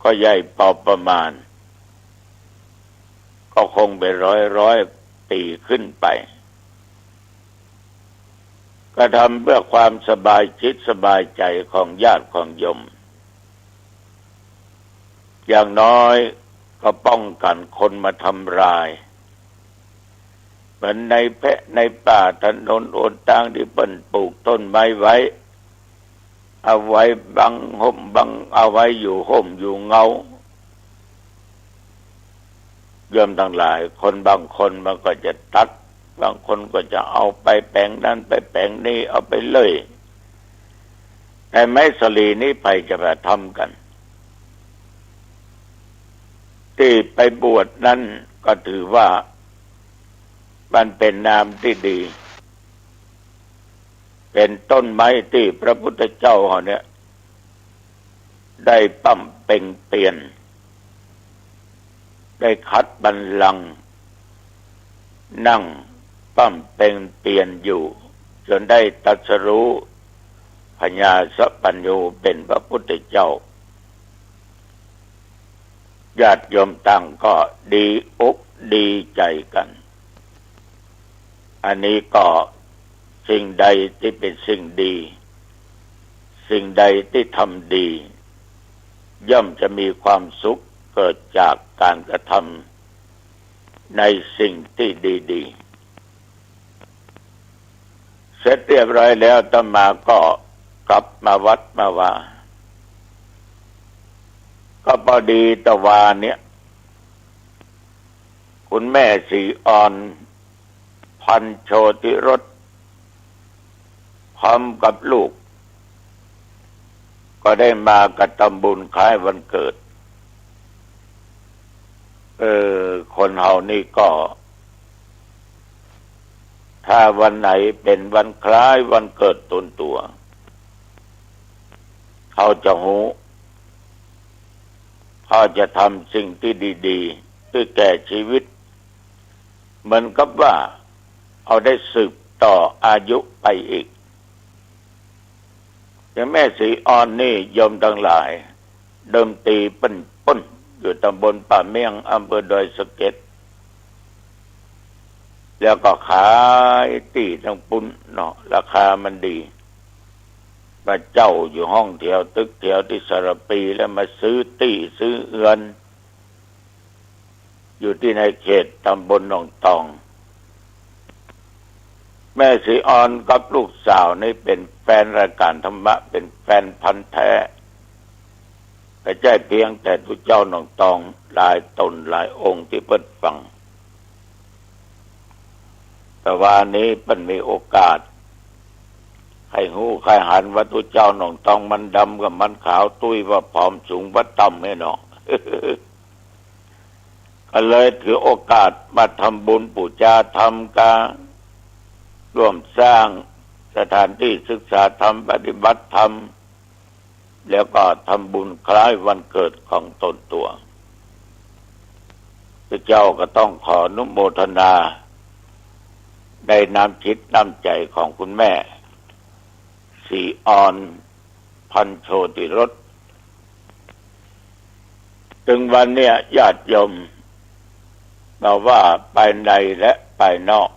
ก็ใหญ่พอประมาณก็คงเป็นร้อยปีขึ้นไปก็ทำเพื่อความสบายจิตสบายใจของญาติของโยมอย่างน้อยก็ป้องกันคนมาทำลายเหมือนในแพะในป่าถนนโอนทางที่เปิ้นปลูกต้นไม้ไว้เอาไว้บังห่มบังเอาไว้อยู่ห่มอยู่เงาโยมทั้งหลายคนบางคนมันก็จะตัดบางคนก็จะเอาไปแปลงนั้นไปแปลงนี้เอาไปเลยแต่ไม้สลีนี้ไปจะมาทำกันที่ไปบวชนั้นก็ถือว่ามันเป็นนามที่ดีเป็นต้นไม้ที่พระพุทธเจ้าเนี่ยได้ปั้มเป่งเปลี่ยนได้คัดบัลลังก์นั่งปั้มเป่งเปลี่ยนอยู่จนได้ตรัสรู้พญาสัพพัญญูเป็นพระพุทธเจ้าญาติโยมต่างก็ดีอกดีใจกันอันนี้ก็สิ่งใดที่เป็นสิ่งดีสิ่งใดที่ทำดีย่อมจะมีความสุขเกิดจากการกระทำในสิ่งที่ดีๆเสร็จเรียบร้อยแล้วอาตมาก็กลับมาวัดมาว่าก็พอดีตะวาเนี่ย คุณแม่ศรีอ่อนพันโชติรสพร้อมกับลูกก็ได้มากระทำบุญคล้ายวันเกิดคนเฮานี่ก็ถ้าวันไหนเป็นวันคล้ายวันเกิดตนตัวเขาจะหูเขาจะทำสิ่งที่ดีๆเพื่อแก่ชีวิตเหมือนกับว่าเอาได้สืบต่ออายุไปอีกอย่างแม่ศรีอ่อนนี่โยมทั้งหลายเดิมตีปั้นป้นอยู่ตำบลป่าเมี่ยงอำเภอดอยสะเก็ดแล้วก็ขายตีทั้งปุ้นเนาะราคามันดีมาเจ้าอยู่ห้องแถวตึกแถวที่สระปีแล้วมาซื้อตีซื้อเอือนอยู่ที่ในเขตตำบลหนองตองแม่ศรีอ่อนกับลูกสาวนี่เป็นแฟนรายการธรรมะเป็นแฟนพันธุ์แท้แต่ใจเพียงแต่ทุกเจ้าหนองตองหลายตนหลายองค์ที่เพิ่นฟังแต่ว่านี้เพิ่นมีโอกาสให้หู้ใครหันว่าทุกเจ้าหนองตองมันดำกับมันขาวตุ้ยว่าผอมสูงว่าต่ำไม่เนาะ ก็เลยถือโอกาสมาทำบุญปูชาธรรมการร่วมสร้างสถานที่ศึกษาธรรมปฏิบัติธรรมแล้วก็ทำบุญคล้ายวันเกิดของตนตัวพระเจ้าก็ต้องขออนุโมทนาในน้ำจิตน้ำใจของคุณแม่ศรีอ่อนพันโชติรสถึงวันเนี้ยญาติโยมเราว่าภายในและภายนอก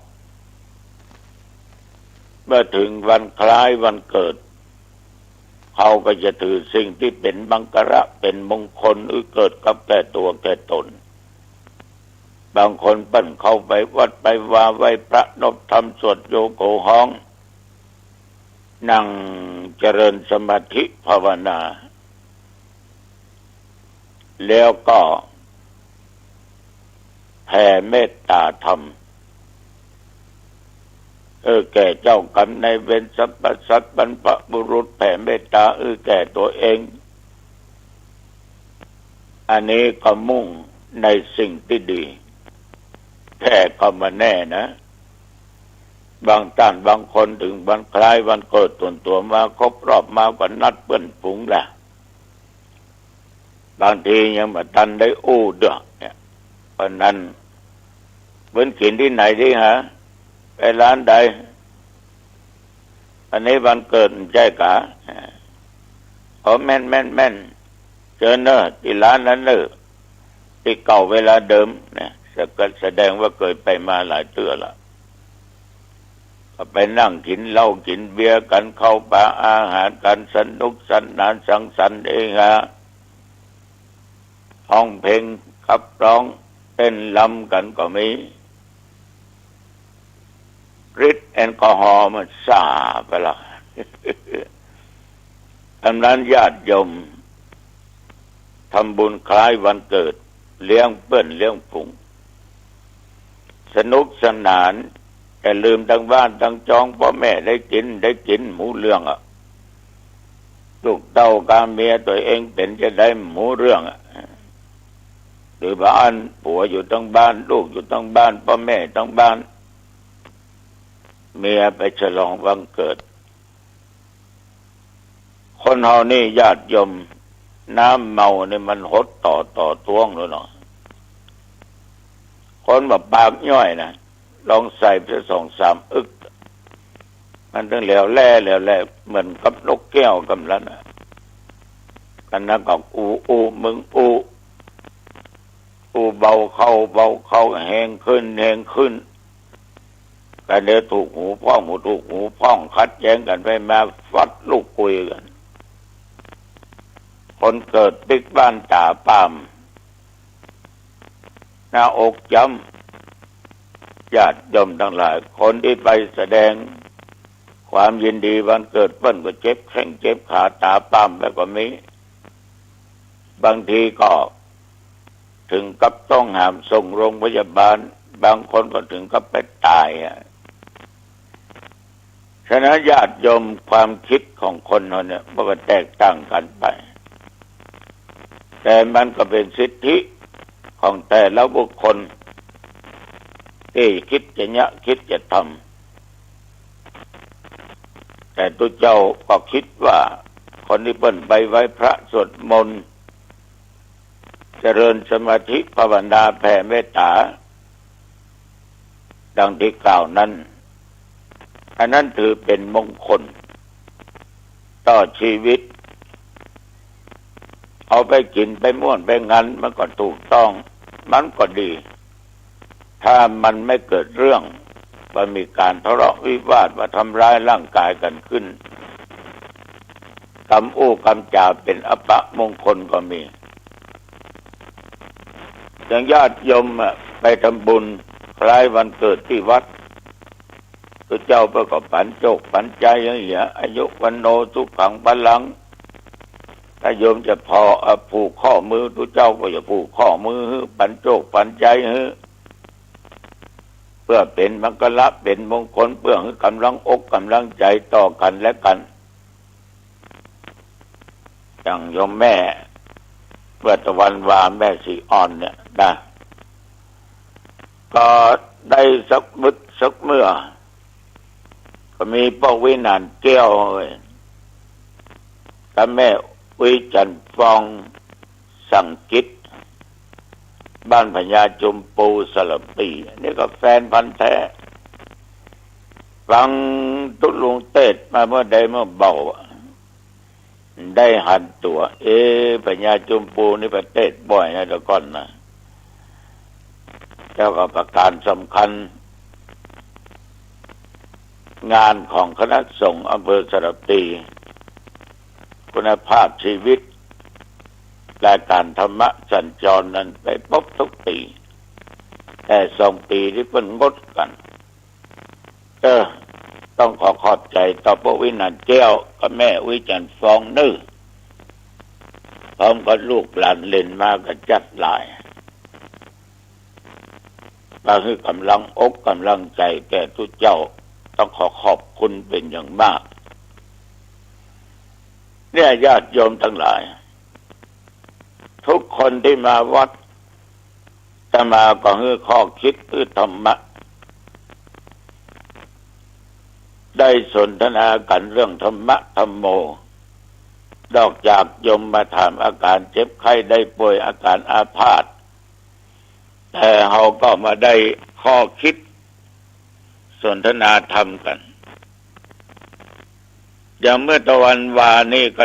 เมื่อถึงวันคล้ายวันเกิดเขาก็จะถือสิ่งที่เป็นบังกระเป็นมงคลเกิดกับแก่ตัวแก่ตนบางคนเปิ้นเข้าไปวัดไปวาไหว้พระนบธรรมสวดโยโกห้องนั่งเจริญสมาธิภาวนาแล้วก็แผ่เมตตาธรรมแก่เจ้ากรรมนายเวรสรรพสัตว์บรรพบุรุษแผ่เมตตาแก่ตัวเองอันนี้ก็มุ่งในสิ่งที่ดีแต่ก็มาแน่นะบางท่านบางคนถึงวันคล้ายวันเกิดตัวมาครบรอบมากว่านัดเปิ้นฝูงละบางทียังมาทันได้อู้เด้อเนี่ยเพราะนั้นเว้นกินที่ไหนดีฮะไปร้านใดอันนี้วันเกิดใช่กะขอแม่นเจอเนอะที่ร้านนั้นเนอะที่เก่าเวลาเดิมเนี่ยแสดงว่าเคยไปมาหลายเทื่อละก็ไปนั่งกินเหล้ากินเบียร์กันเข้าป่าอาหารกันสนุกสนานสังสรรค์เองฮะห้องเพลงขับร้องเต้นลำกันก็มีฤทธิ์แอลกอฮอล์มันส่าไปละดังนั้นญาติโยมทำบุญคล้ายวันเกิดเลี้ยงเปิ้นเลี้ยงฝูงสนุกสนานแต่ลืมทั้งบ้านทั้งจองพ่อแม่ได้กินหมูเรื่องอ่ะลูกเต้ากาเมียตัวเองเป็นจะได้หมูเรื่องอ่ะหรือบ้านผัวอยู่ทั้งบ้านลูกอยู่ทั้งบ้านพ่อแม่ทั้งบ้านเมียไปฉลองวันเกิดคนเฮานี่ญาติโยมน้ำเมาเนี่ยมันหดต่อท้วงแล้วเนาะคนแบบปากย่อยนะลองใส่ไป2-3 อึกมันต้องแล้วแล่เหมือนกับนกแก้วกำลังนะกันนะก็อูมึงอูเบาเข้าแหงขึ้นกันเดี๋ยวถูกหูพ่องคัดแย้งกันไปมาฟัดลูกคุยกันคนเกิดปิ๊กบ้านตาปามหน้าอกย้ำญาติโยมทั้งหลายคนที่ไปแสดงความยินดีวันเกิดเปิ้นก็เจ็บแข้งเจ็บขาตาปามแล้วก็มีบางทีก็ถ ถึงกับต้องหามส่งโรงพยาบาลบางคนก็ถึงกับไปตายฉะนั้นญาติโยมความคิดของคนเราเนี่ยมันก็แตกต่างกันไปแต่มันก็เป็นสิทธิของแต่ละบุคคลที่คิดจะคิดจะทำแต่ตัวเจ้าก็คิดว่าคนที่เปิ้นไปไว้พระสวดมนต์เจริญสมาธิภาวนาแผ่เมตตาดังที่กล่าวนั้นอันนั้นถือเป็นมงคลต่อชีวิตเอาไปกินไปม่วนไปงันมันก็ถูกต้องมันก็ดีถ้ามันไม่เกิดเรื่องว่ามีการทะเลาะวิวาทว่าทำร้ายร่างกายกันขึ้นคำอู้คำจาเป็นอัปมงคลก็มีอย่างญาติโยมไปทำบุญคล้ายวันเกิดที่วัดตัวเจ้าประกอบปันโจกปันใจอย่างเงี้ยอายุวันโนทุกขังพลังถ้าโยมจะพอผูกข้อมือตัวเจ้าก็จะผูกข้อมือปันโจกปันใจเพื่อเป็นมังกรเป็นมงคลเพื่อให้กำลังอกกำลังใจต่อกันและกันอย่างโยมแม่เมื่อตะวันวาแม่สีอ่อนเนี่ยนะก็ได้สักบึดสักเมื่อก็มีป้าวินันแก้วกับแม่วิจันฟองสั่งกิจบ้านพญาจุมปูสลับปีนี่ก็แฟนพันธุ์แท้ฟังตุลุงเตศมาเมื่อใดเมื่อเบาได้หันตัวพญาจุมปูนี่ประเทศบ่อยนะแต่ก่อนนะเจ้าก็ประการสำคัญงานของคณะสงฆ์อำเภอสระปีคุณภาพชีวิตและการธรรมะสัญจรนั้นไปพบทุกปีแต่2 ปีที่เพิ่นงดกันต้องขอขอบใจต่อพระวินันแก้วกับแม่วิจันทร์ฟองนื้อพร้อมกับลูกหลานเล่นมากันจัดหลายมาคือกำลังอกกำลังใจแก่ทุกเจ้าต้องขอขอบคุณเป็นอย่างมากเนี่ยญาติโยมทั้งหลายทุกคนที่มาวัดจะมาก็ให้ข้อคิดธรรมะได้สนทนากันเรื่องธรรมะธรรมโมนอกจากโยมมาถามอาการเจ็บไข้ได้ป่วยอาการอาพาธแต่เราก็มาได้ข้อคิดสนทนาธรรมกันอย่างเมื่อตะวันวานี่ก็